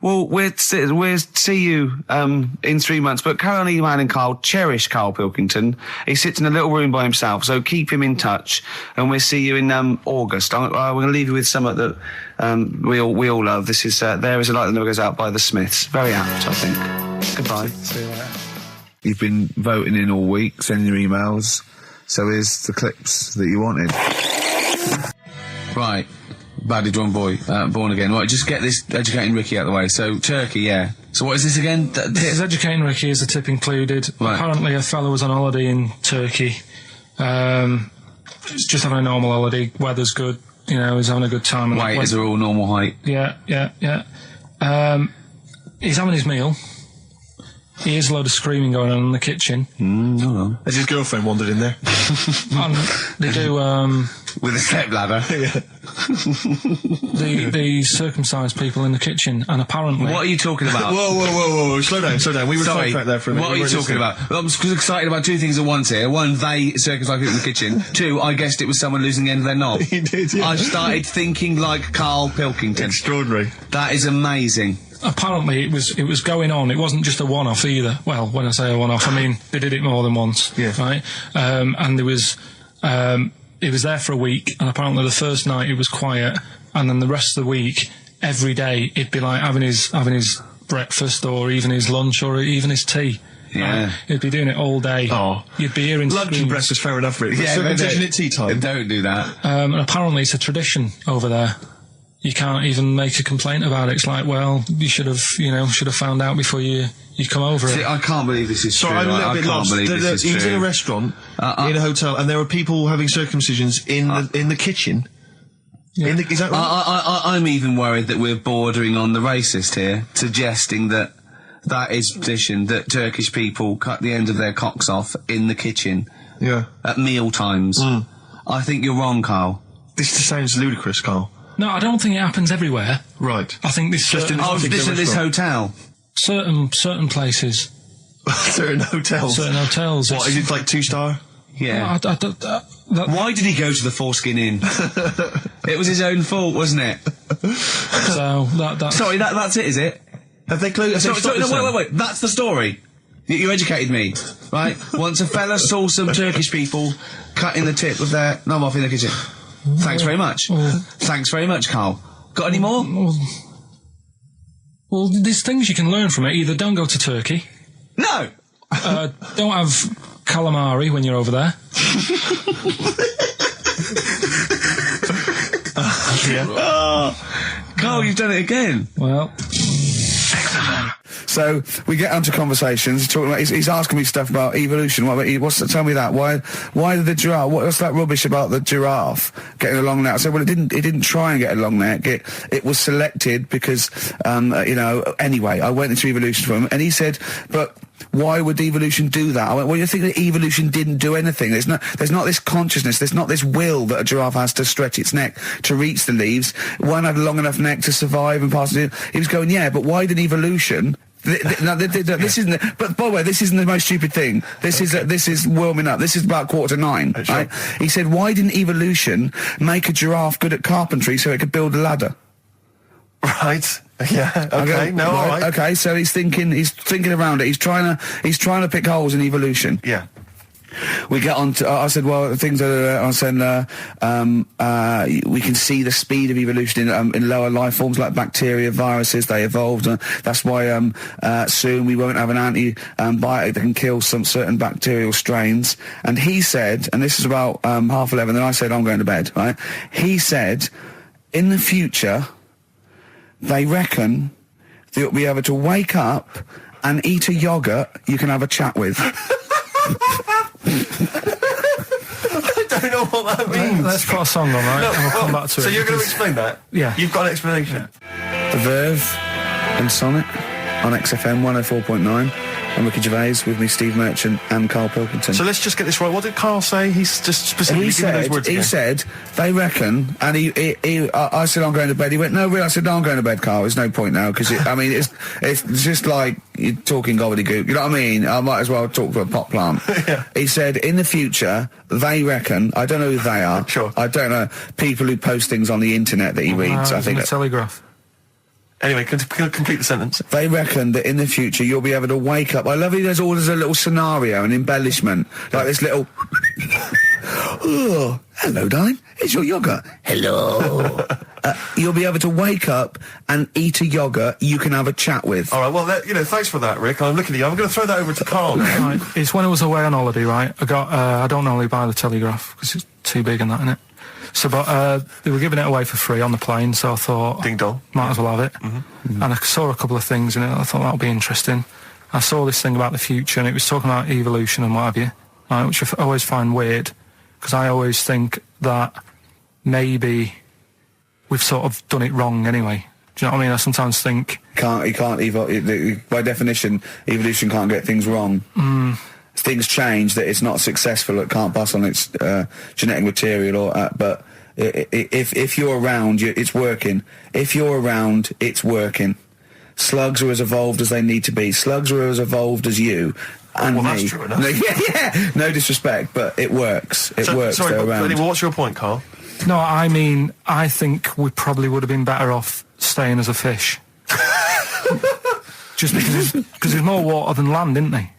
Well, we'll see you in 3 months. But carry on emailing Karl. Cherish Karl Pilkington. He sits in a little room by himself, so keep him in touch. And we'll see you in August. We're going to leave you with something that we all love. This is There Is a Light That Never Goes Out by the Smiths. Very apt, I think. Goodbye. See you later. You've been voting in all week, sending your emails. So here's the clips that you wanted. Right. Badly Drawn Boy, Born Again. Right, just get this Educating Ricky out of the way. So, Turkey, yeah. So what is this again? It's Educating Ricky. Is the tip included? Right. Apparently a fellow was on holiday in Turkey. He's just having a normal holiday. Weather's good. You know, he's having a good time. And Waiters are all normal height. Yeah. He's having his meal. He hears a load of screaming going on in the kitchen. Hold on. Has his girlfriend wandered in there? And they do, With a step ladder. the circumcised people in the kitchen, and apparently... What are you talking about? Whoa. Slow down. We were Sorry, sidetracked there for a minute. what are you talking about? Well, I'm excited about two things at once here. One, they circumcised people in the kitchen. Two, I guessed it was someone losing the end of their knob. He did, yeah. I started thinking like Karl Pilkington. Extraordinary. That is amazing. Apparently it was going on. It wasn't just a one-off either. Well, when I say a one-off, I mean they did it more than once. Yeah. Right. And there was He was there for a week, and apparently the first night it was quiet, and then the rest of the week, every day, he'd be like having his breakfast, or even his lunch, or even his tea. Yeah. He'd be doing it all day. Oh. You'd be hearing Lunch and screams. breakfast, fair enough, really. Yeah, Circumcision at tea time. Don't do that. And apparently it's a tradition over there. You can't even make a complaint about it. It's like, well, you should have found out before you come over See, it. I can't believe this is So true. I'm a little I bit can't lost. believe this is He was in a true. restaurant, in a hotel, and there were people having circumcisions in the kitchen. Yeah. Is that right? I'm even worried that we're bordering on the racist here, suggesting that is tradition, that Turkish people cut the end of their cocks off in the kitchen Yeah. at meal times. I think you're wrong, Karl. This sounds ludicrous, Karl. No, I don't think it happens everywhere. Right. I think this Just in Oh, particular this restaurant. hotel. certain places, Certain hotels. certain hotels. What, is it like 2-star? Yeah. Why did he go to the Foreskin Inn? It was his own fault, wasn't it? That's Sorry, that's it, is it? Have they closed? No, wait. That's the story. You educated me, right? Once a fella saw some Turkish people cutting the tip of their knob off in the kitchen. Thanks very much. Thanks very much, Karl. Got any more? Well, there's things you can learn from it. Either don't go to Turkey, No! don't have calamari when you're over there. Karl, you've done it again. Well, So we get onto conversations. Talking about, he's asking me stuff about evolution. Tell me that. Why did the giraffe? What's that rubbish about the giraffe getting a long neck? I said, well, it didn't try and get a long neck. It was selected because, Anyway, I went into evolution for him, and he said, but why would evolution do that? I went, well, you think that evolution didn't do anything? There's not this consciousness, there's not this will that a giraffe has to stretch its neck to reach the leaves. One had a long enough neck to survive and pass it. He was going, yeah, but why did evolution? This isn't. But by the way, this isn't the most stupid thing. This is warming up. This is about 8:45. Right? He said, why didn't evolution make a giraffe good at carpentry so it could build a ladder? Right. Yeah. Okay. All right. Okay. So he's thinking around it. He's trying to pick holes in evolution. Yeah. We get on to, I said, well, things that I said, we can see the speed of evolution in lower life forms like bacteria, viruses, they evolved. That's why, soon we won't have an antibiotic that can kill some certain bacterial strains. And he said, and this is about, 11:30, and I said, I'm going to bed, right? He said, in the future, they reckon that you'll be able to wake up and eat a yogurt you can have a chat with. I don't know what that means. let's put a song on, right? No, and we'll come back to it. So you're going to explain that? Yeah. You've got an explanation. The Verve and Sonic on XFM 104.9. I'm Ricky Gervais, with me Steve Merchant and Karl Pilkington. So let's just get this right. What did Karl say? He's just specifically giving those words again. He said, they reckon, and I said, I'm going to bed. He went, no, really? I said, no, I'm going to bed, Karl. There's no point now, because, it's just like you're talking gobbledygook. You know what I mean? I might as well talk to a pot plant. Yeah. He said, in the future, they reckon, I don't know who they are. Sure. I don't know, people who post things on the internet that he reads. I think the Telegraph. Anyway, complete the sentence. they reckon that in the future you'll be able to wake up. I love it. There's always a little scenario, an embellishment, like this little. Oh, hello, darling. It's your yogurt. Hello. You'll be able to wake up and eat a yogurt you can have a chat with. All right. Well, thanks for that, Rick. I'm looking at you. I'm going to throw that over to Karl now. Right. It's when I was away on holiday, right? I don't normally buy the Telegraph because it's too big and that, innit? So, but they were giving it away for free on the plane, so I thought, Ding dong. might as well have it. And I saw a couple of things in it. I thought that would be interesting. I saw this thing about the future, and it was talking about evolution and what have you, right, which I always find weird, because I always think that maybe we've sort of done it wrong anyway. Do you know what I mean? I sometimes think... You can't evolve. By definition, evolution can't get things wrong. Things change, that it's not successful, it can't pass on its genetic material, but if you're around, it's working. If you're around, it's working. Slugs are as evolved as they need to be. Slugs are as evolved as you and well, me. that's true enough. Yeah. No disrespect, but it works. It works. Sorry, They're but around. anyway, what's your point, Karl? No, I mean, I think we probably would have been better off staying as a fish. Just because there's more water than land, isn't there?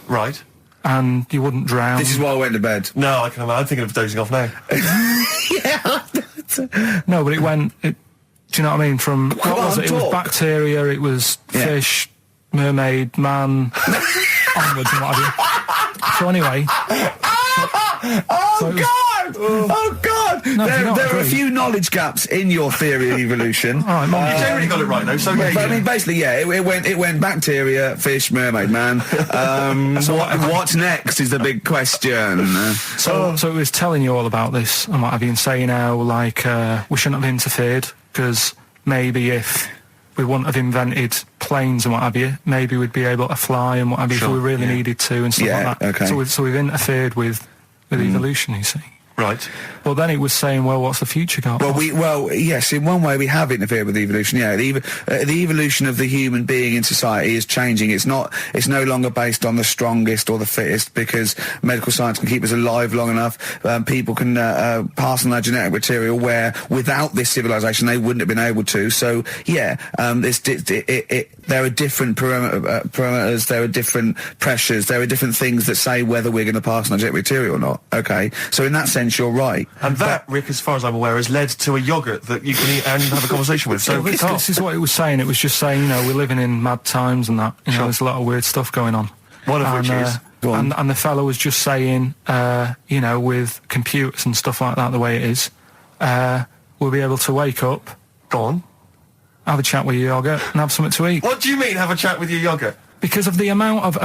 Right. and you wouldn't drown. This is why I went to bed. No, I can imagine. I'm thinking of dozing off now. No, but do you know what I mean? From what was it? It was bacteria, it was fish, mermaid, man, onwards and what have you. So anyway. Oh God! No, there are a few knowledge gaps in your theory of evolution. All right, Mum. You generally got it right though. So But I mean, basically, it went bacteria, fish, mermaid, man. What next is the big question. So it was telling you all about this and what have you, and saying how, like, we shouldn't have interfered, because maybe if we wouldn't have invented planes and what have you, maybe we'd be able to fly and what have you if we really needed to and stuff like that. Okay. So we've interfered with evolution, you see. right. Well, then it was saying, well, what's the future got? Well, yes, in one way we have interfered with evolution. Yeah, the evolution of the human being in society is changing. It's no longer based on the strongest or the fittest, because medical science can keep us alive long enough. People can pass on their genetic material where without this civilization they wouldn't have been able to. So yeah, there are different parameters, there are different pressures, there are different things that say whether we're going to pass on our genetic material or not. Okay, so in that sense you're right. And that, Rick, as far as I'm aware, has led to a yogurt that you can eat and have a conversation with. So this is what it was saying. It was just saying, we're living in mad times and that. There's a lot of weird stuff going on. One of which is... And the fellow was just saying, with computers and stuff like that, the way it is, we'll be able to wake up, Go on. have a chat with your yogurt and have something to eat. What do you mean, have a chat with your yogurt? Because of the amount of,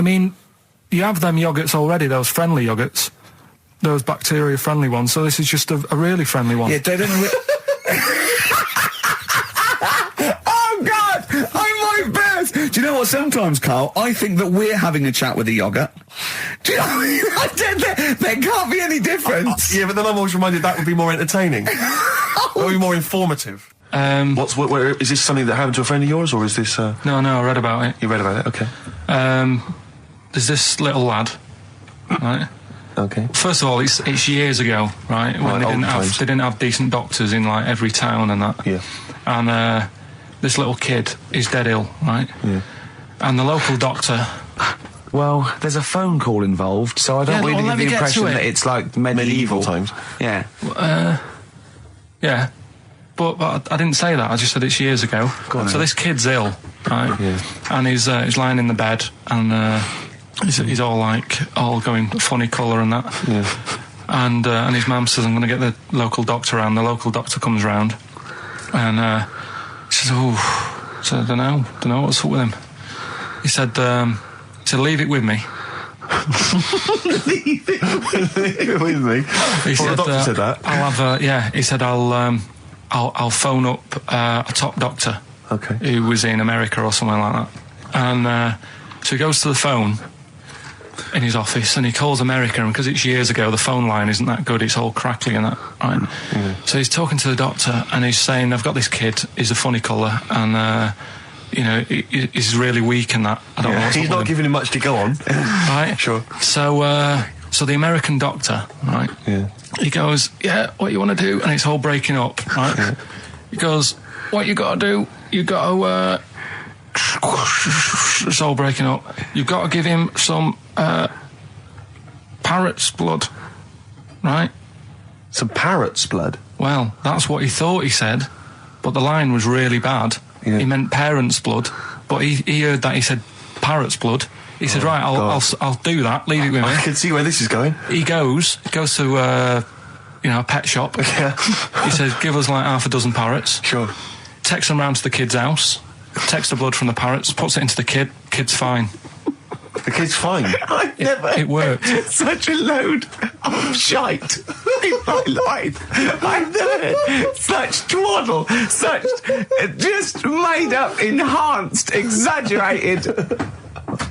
you have them yogurts already, those friendly yogurts, those bacteria-friendly ones, so this is just a really friendly one. Yeah, they don't... Oh, God! I'm my best! Do you know what, sometimes, Carl, I think that we're having a chat with a yogurt. Do you know what I mean? There can't be any difference. Yeah, but then I'm always reminded that would be more entertaining. That would be more informative. Is this something that happened to a friend of yours, or is this... No, I read about it. You read about it, okay. There's this little lad, right? Okay. First of all, it's years ago, right? When they didn't have decent doctors in, like, every town and that. Yeah. And this little kid is dead ill, right? Yeah. And the local doctor... Well, there's a phone call involved, so I don't really get the impression that it's like medieval times. Yeah. Yeah. But I didn't say that. I just said it's years ago. So this kid's ill, right? Yeah. And he's lying in the bed, and he's all going funny colour and that. Yeah. And his mum says, I'm going to get the local doctor round. The local doctor comes round, and she says, I don't know what's up with him. He said, leave it with me. Leave it with me. The doctor said that. I'll have he said I'll phone up a top doctor, who was in America or somewhere like that. And so he goes to the phone in his office and he calls America, and because it's years ago, the phone line isn't that good, it's all crackly and that, right? Mm. So he's talking to the doctor and he's saying, I've got this kid, he's a funny colour, and he's really weak and that. I don't know what's he's up not with him. giving him much to go on. Right? Sure. So the American doctor, right? Yeah. He goes, yeah, what you want to do? And it's all breaking up, right? Yeah. He goes, what you got to do? You got to, it's all breaking up. You've got to give him some, parrot's blood, right? Some parrot's blood? Well, that's what he thought he said, but the line was really bad. Yeah. He meant parent's blood, but he heard that he said parrot's blood. He said, right, I'll do that, leave it with me. I can see where this is going. He goes to, a pet shop. Yeah. He says, give us like half a dozen parrots. Sure. Takes them round to the kid's house, takes the blood from the parrots, puts it into the kid's fine. The kid's fine. It worked. Such a load of shite in my life. I've never heard such twaddle, such just made up, enhanced, exaggerated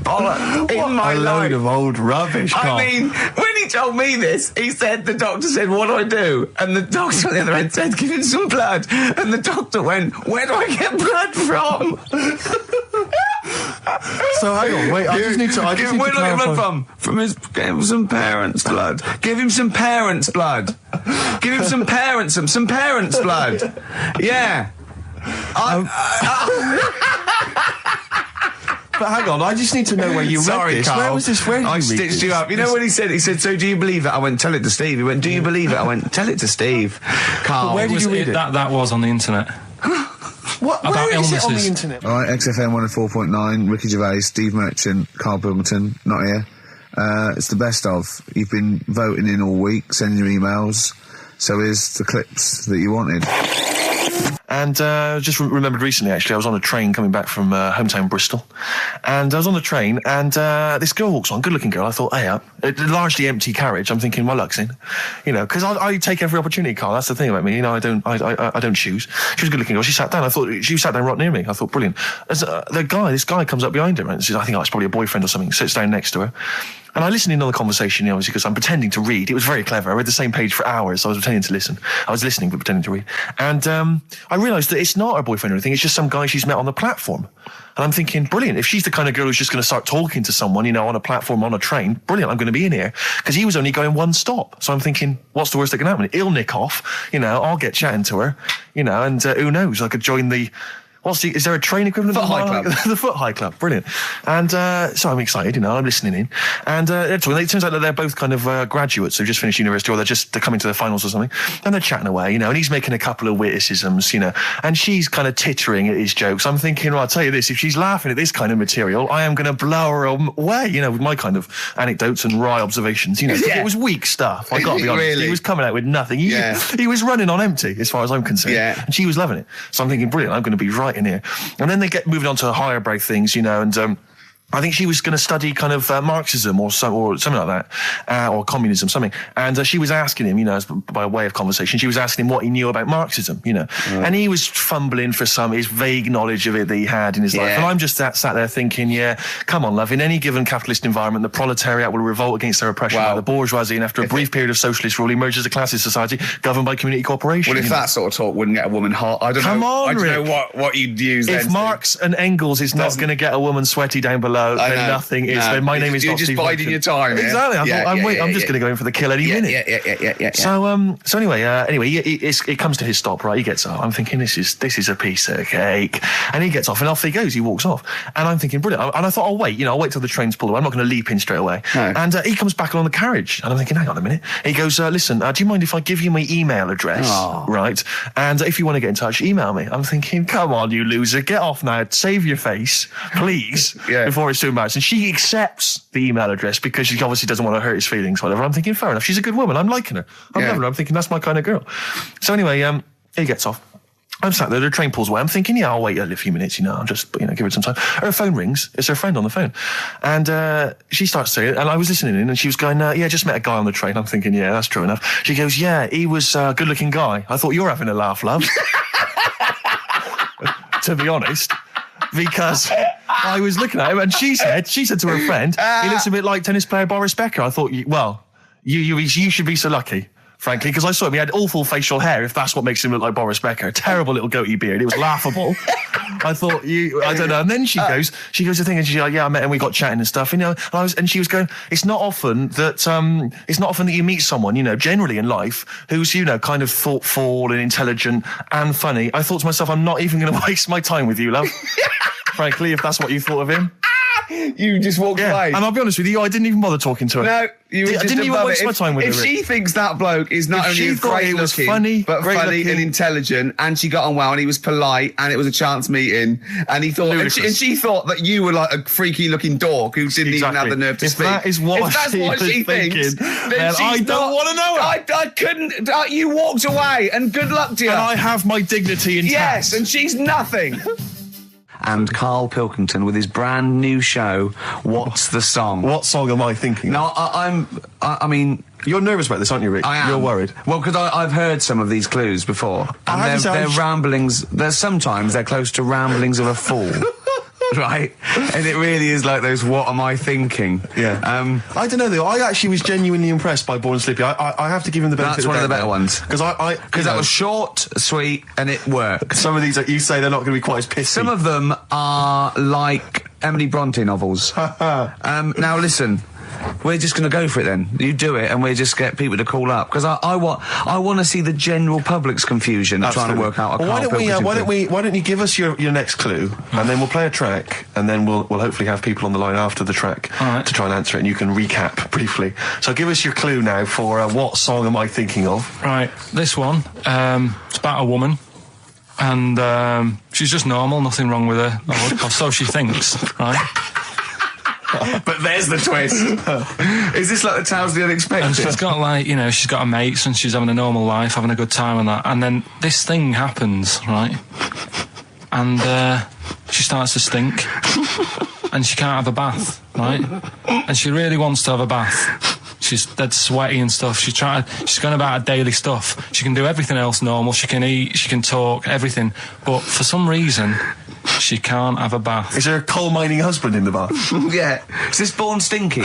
bollocks in my a life. load of old rubbish, Karl. I mean, when he told me this, the doctor said, what do I do? And the doctor on the other end said, give him some blood. And the doctor went, where do I get blood from? So hang on, wait, I just need to Where do I get clarify. blood from? Give him some parents' blood. Give him some parents' blood. Give him some parents' blood. Yeah. But hang on, I just need to know where you read this. Carl. Where was this? Where did I you read stitched this? you up. You know what he said? So do you believe it? I went, tell it to Steve. He went, do you believe it? I went, tell it to Steve. Carl. Where did you read it? That was on the internet. What? About Where is it on the illnesses. internet? All right, XFM 104.9, Ricky Gervais, Steve Merchant, Karl Pilkington, not here. It's the best of. You've been voting in all week, sending your emails. So here's the clips that you wanted. And just remembered recently, actually, I was on a train coming back from hometown Bristol, and I was on the train, and this girl walks on, good-looking girl. I thought, hey, a largely empty carriage. I'm thinking, my luck's in, you know, because I take every opportunity, Carl. That's the thing about me, you know. I don't choose. She was a good-looking girl. She sat down. I thought she sat down right near me. I thought, brilliant. As this guy comes up behind her, and says, I think it's probably a boyfriend or something. Sits down next to her. And I listened in on the conversation, you know, obviously, because I'm pretending to read. It was very clever. I read the same page for hours, so I was pretending to listen. I was listening, but pretending to read. And I realised that it's not her boyfriend or anything. It's just some guy she's met on the platform. And I'm thinking, brilliant. If she's the kind of girl who's just going to start talking to someone, you know, on a platform, on a train, brilliant, I'm going to be in here. Because he was only going one stop. So I'm thinking, what's the worst that can happen? He'll nick off, you know, I'll get chatting to her, you know, and who knows, I could join the... is there a train equivalent? Foot High Club. The Foot High Club, brilliant. And so I'm excited, you know, I'm listening in. And it turns out that they're both kind of graduates who've just finished university, or they're coming to their finals or something. And they're chatting away, you know, and he's making a couple of witticisms, you know, and she's kind of tittering at his jokes. I'm thinking, well, I'll tell you this, if she's laughing at this kind of material, I am going to blow her away, you know, with my kind of anecdotes and wry observations, you know. Yeah. It was weak stuff, I got to be honest. Really? He was coming out with nothing. He was running on empty, as far as I'm concerned. Yeah. And she was loving it. So I'm thinking, brilliant, I'm going to be right in here. And then they get moving on to higher brow things, you know, and I think she was going to study kind of Marxism or something like that, or communism, something. And she was asking him, you know, by way of conversation, she was asking him what he knew about Marxism, you know. And he was fumbling for his vague knowledge of it that he had in his life. And I'm just sat there thinking, yeah, come on, love, in any given capitalist environment, the proletariat will revolt against their oppression by the bourgeoisie, and after a brief period of socialist rule, emerges a classist society governed by community cooperation. Well, if that sort of talk wouldn't get a woman hot, I don't know what you'd use then. If Marx and Engels is not going to get a woman sweaty down below, then nothing is. Then my name is You're not just Steve biding Merchant. your time. Exactly. I'm just going to go in for the kill any minute. Yeah. So anyway, it comes to his stop, right? He gets up. I'm thinking, this is a piece of cake. And he gets off, and off he goes. He walks off. And I'm thinking, brilliant. And I thought, I'll wait till the train's pulled away. I'm not going to leap in straight away. No. And he comes back along the carriage. And I'm thinking, hang on a minute. He goes, listen, do you mind if I give you my email address? Oh. Right? And if you want to get in touch, email me. I'm thinking, come on, you loser. Get off now. Save your face, please, before it's too embarrassing. She accepts the email address because she obviously doesn't want to hurt his feelings, whatever. I'm thinking, fair enough. She's a good woman. I'm liking her. I'm loving her. I'm thinking, that's my kind of girl. So anyway, he gets off. I'm sat there, the train pulls away. I'm thinking, I'll wait a few minutes, I'll just, give it some time. Her phone rings. It's her friend on the phone. And she starts saying it, and I was listening in, and she was going, just met a guy on the train. I'm thinking, yeah, that's true enough. She goes, yeah, he was a good-looking guy. I thought, you're having a laugh, love. To be honest. Because I was looking at him, and she said to her friend, he looks a bit like tennis player Boris Becker. I thought, you should be so lucky, frankly, because I saw him. He had awful facial hair, if that's what makes him look like Boris Becker. Terrible little goatee beard. It was laughable. I thought, I don't know. And then she goes to thing, and she's like, yeah, I met him, we got chatting and stuff, and she was going, it's not often that you meet someone, generally in life, who's, kind of thoughtful and intelligent and funny. I thought to myself, I'm not even going to waste my time with you, love. Frankly, if that's what you thought of him. You just walked away. And I'll be honest with you, I didn't even bother talking to her. No, you were just didn't even waste my it. time with her. If she thinks that bloke is not only great looking, but funny and intelligent, and she got on well, and he was polite, and it was a chance meeting, and he thought, and she thought that you were like a freaky looking dork who didn't even have the nerve to speak. That is what she thinks, then I don't want to know her. I couldn't. You walked away, and good luck to you. And I have my dignity intact. Yes, and she's nothing. And Karl Pilkington with his brand new show, What's the Song? What song am I thinking? No, I mean... You're nervous about this, aren't you, Rick? I am. You're worried. Well, because I've heard some of these clues before. And they're ramblings... Sometimes they're close to ramblings of a fool. Right? And it really is like those, what am I thinking? Yeah. I don't know, though. I actually was genuinely impressed by Born Sleepy. I have to give him the benefit That's one of the better ones. Because that was short, sweet, and it worked. Some of these, you say, they're not going to be quite as pissy. Some of them are like Emily Bronte novels. Now, listen. we're just going to go for it then. You do it, and we just get people to call up, because I want to see the general public's confusion trying to work out. Well, why don't you give us your next clue, and then we'll play a track, and then we'll hopefully have people on the line after the track to try and answer it, and you can recap briefly. So give us your clue now for what song am I thinking of? Right, this one. It's about a woman. And she's just normal, nothing wrong with her, or so she thinks, right? But there's the twist. Is this like the Tales of the Unexpected? And she's got, like, you know, she's got her mates and she's having a normal life, having a good time and that. And then this thing happens, right? And she starts to stink. And she can't have a bath, right? And she really wants to have a bath. She's dead sweaty and stuff. She's going about her daily stuff. She can do everything else normal. She can eat, she can talk, everything. But for some reason, she can't have a bath. Is there a coal mining husband in the bath? Yeah. Is this born stinky?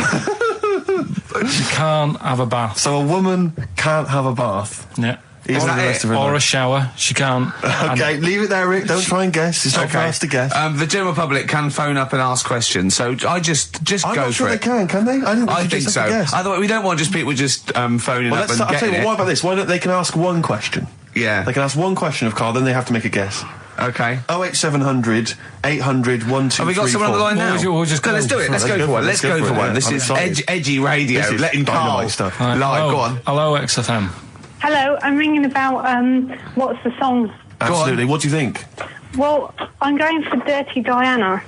She can't have a bath. So a woman can't have a bath? Yeah. Even the rest of her Or life. a shower. She can't. Okay, leave it there, Rick. Don't try and guess. It's not for us to guess. The general public can phone up and ask questions, so I just I'm go not sure for they it. can they? I think so. We don't want just people just phoning up and I'll tell getting you it. what about this? Why don't they can ask one question? Yeah. They can ask one question of Karl, then they have to make a guess. Okay. 08700 800 1234. Have we got someone on the line now? We'll just go. Let's do it. Let's go for one. Let's go for one. This is edgy radio. This is Letting Karl dynamite stuff. live. Go on. Hello, XFM. Hello, I'm ringing about, what's the song? Absolutely. What do you think? Well, I'm going for Dirty Diana.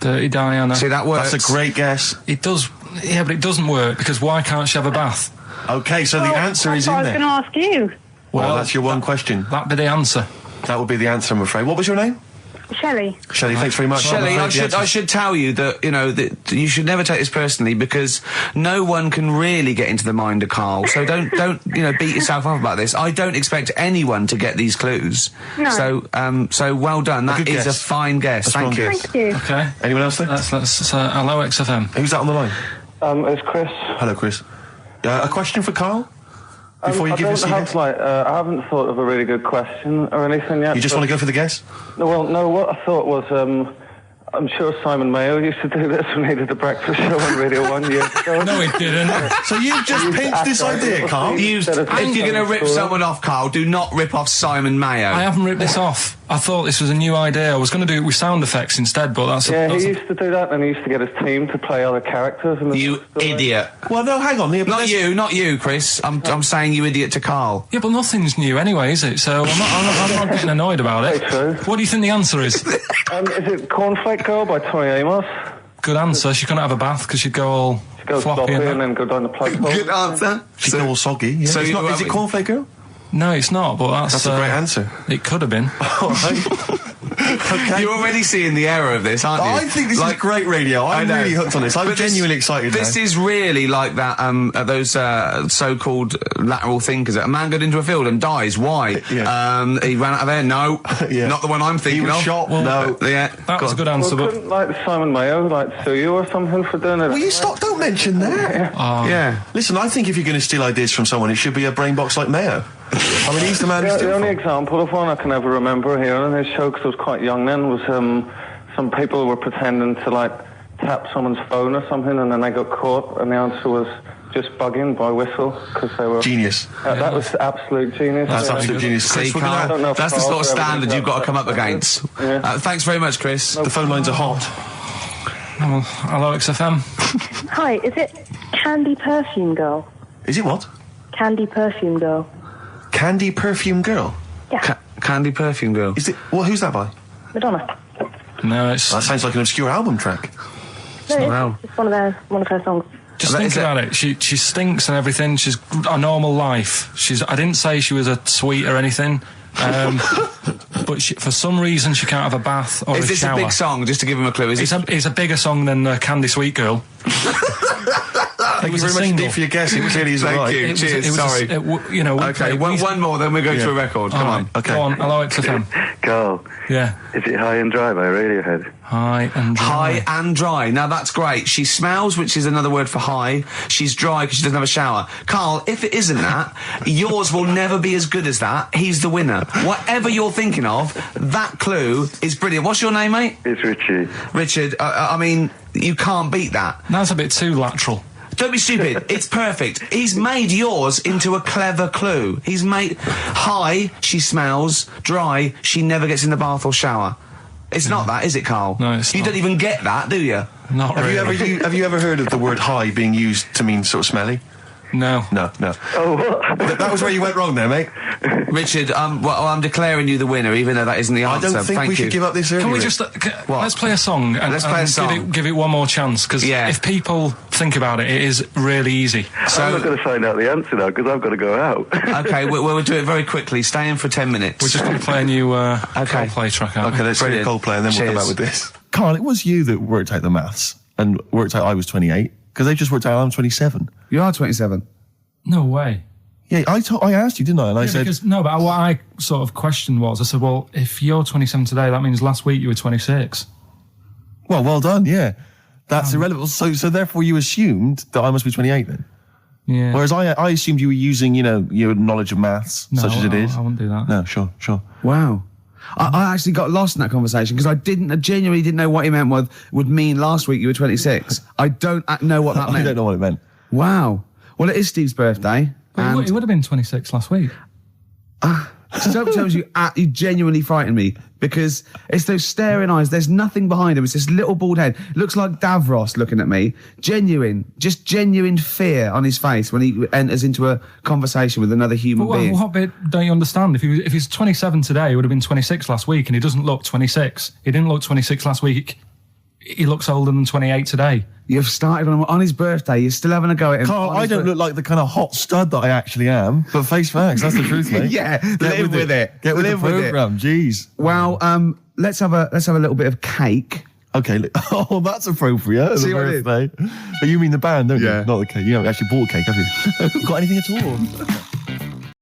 Dirty Diana. See, that works. That's a great guess. It does. Yeah, but it doesn't work, because why can't she have a bath? Okay, so the answer is in I was there. going to ask you. Well, that's your one question. That'd be the answer. That would be the answer, I'm afraid. What was your name? Shelley. Shelley, thanks very much. Shelley, I'm afraid I should tell you that, you know, that you should never take this personally, because no one can really get into the mind of Karl. So don't you know, beat yourself up about this. I don't expect anyone to get these clues. No. So well done. That good is guess. a fine guess. A strong Thank you. guess. Thank you. Okay. Anyone else there? Let's hello, XFM. Who's that on the line? It's Chris. Hello, Chris. A question for Karl? Before you give us your guess? I haven't thought of a really good question or anything yet. You just want to go for the guess? No, what I thought was, I'm sure Simon Mayo used to do this when he did the breakfast show on Radio 1 years ago. No, it didn't. So you've just pinched this idea, Karl? If you're going to rip someone off, Karl, do not rip off Simon Mayo. I haven't ripped this off. I thought this was a new idea. I was going to do it with sound effects instead, but that's Yeah, he used to do that, and he used to get his team to play other characters. And You idiot. Well, no, hang on. Not you, Chris. I'm saying you idiot to Karl. Yeah, but nothing's new anyway, is it? So I'm not getting annoyed about it. Very true. What do you think the answer is? Is it Cornflake Girl by Tonny Amos? Good answer. She couldn't have a bath because she'd go all She goes floppy sloppy and and that. then go down the plug hole. Good answer. She's all soggy. Yeah. So Is it Cornflake Girl? No, it's not, but that's That's a great answer. It could have been. All right. Okay. You're already seeing the error of this, aren't you? I think this is great radio. I'm know. really hooked on this. I'm But genuinely excited This now. is really like that, those so-called lateral thinkers. A man got into a field and dies. Why? Yeah. He ran out of air. No, Yeah. not the one I'm He thinking was of. shot. No. Yeah, That was a good Well, answer, but couldn't, Simon Mayo, sue you or something for doing it? Will you stop? Don't mention that. yeah. Listen, I think if you're going to steal ideas from someone, it should be a brain box like Mayo. I mean, he's the man who's The only doing example of one I can ever remember hearing in his show, because I was quite young then, was some people were pretending to tap someone's phone or something, and then they got caught, and the answer was just bugging by whistle, because they were Genius. That was absolute genius. That's absolute genius. See, Chris, we're gonna- I don't know Karl, if that's the sort of Karl's ever standard done you've got to that. come up against. Yeah. Thanks very much, Chris. The phone lines are hot. hello, XFM. Hi, is it Candy Perfume Girl? Is it what? Candy Perfume Girl. Candy Perfume Girl? Yeah, Candy Perfume Girl. Is it? Well, who's that by? Madonna. No, it's That sounds like an obscure album track. No, Wow. it's one of her songs. just That think is about it. She stinks and everything. She's a normal life. I didn't say she was a sweet or anything. But for some reason she can't have a bath or Is a this shower. a big song? Just to give him a clue. It's a bigger song than Candy Sweet Girl. Thank you was very a much single. indeed for your guess. It clearly is Thank right. you. Cheers. Sorry. Okay, one more, then we go to a record. Come on. Okay. Go on. Hello, XFM. Carl, Yeah. is it High and Dry by Radiohead? High and dry. High and dry. Now that's great. She smells, which is another word for high. She's dry because she doesn't have a shower. Karl, if it isn't that, yours will never be as good as that. He's the winner. Whatever you're thinking of, that clue is brilliant. What's your name, mate? It's Richie. Richard. I mean, you can't beat that. That's a bit too lateral. Don't be stupid. It's perfect. He's made yours into a clever clue. He's made high, she smells, dry, she never gets in the bath or shower. It's not that, is it, Karl? No, it's you not. don't even get that, do you? Not really. Have you ever heard of the word high being used to mean sort of smelly? No. No. Oh, what? That was where you went wrong there, mate. Richard, well, I'm declaring you the winner, even though that isn't the I answer. don't think Thank we you. should give up this early. Can we Rick. just let's play a song and, Let's play a song. Give it one more chance, because if people think about it, it is really easy. So, I'm not going to find out the answer now because I've got to go out. okay, we'll do it very quickly. Stay in for 10 minutes. We're just going to play a new Coldplay track out. Okay, let's play Brilliant. Coldplay and then we'll come Cheers. back with this. Karl, it was you that worked out the maths and worked out I was 28 because they just worked out I'm 27. You are 27. No way. Yeah, I asked you, didn't I? And I said, But what I sort of questioned was, I said, well, if you're 27 today, that means last week you were 26. well done, yeah. That's irrelevant. So therefore you assumed that I must be 28 then? Yeah. Whereas I assumed you were using, your knowledge of maths, such as it is. I wouldn't do that. No, sure. Wow. I actually got lost in that conversation because I genuinely didn't know what he meant would mean last week you were 26. I don't know what that meant. I don't know what it meant. Wow. Well, it is Steve's birthday. But it would have been 26 last week. Sometimes you genuinely frighten me because it's those staring eyes. There's nothing behind him. It's this little bald head. Looks like Davros looking at me. Genuine fear on his face when he enters into a conversation with another human being. What bit don't you understand? If he's 27 today, he would have been 26 last week, and he doesn't look 26. He didn't look 26 last week. He looks older than 28 today. You've started on his birthday. You're still having a go at him. Karl, I don't look like the kind of hot stud that I actually am, but face facts, that's the truth, mate. Yeah, live with it. Get with the programme, jeez. Well, let's have a little bit of cake. Okay, that's appropriate. See The what I did? birthday. But you mean the band, don't Yeah. you? Not the cake. You haven't actually bought cake, have you? Got anything at all?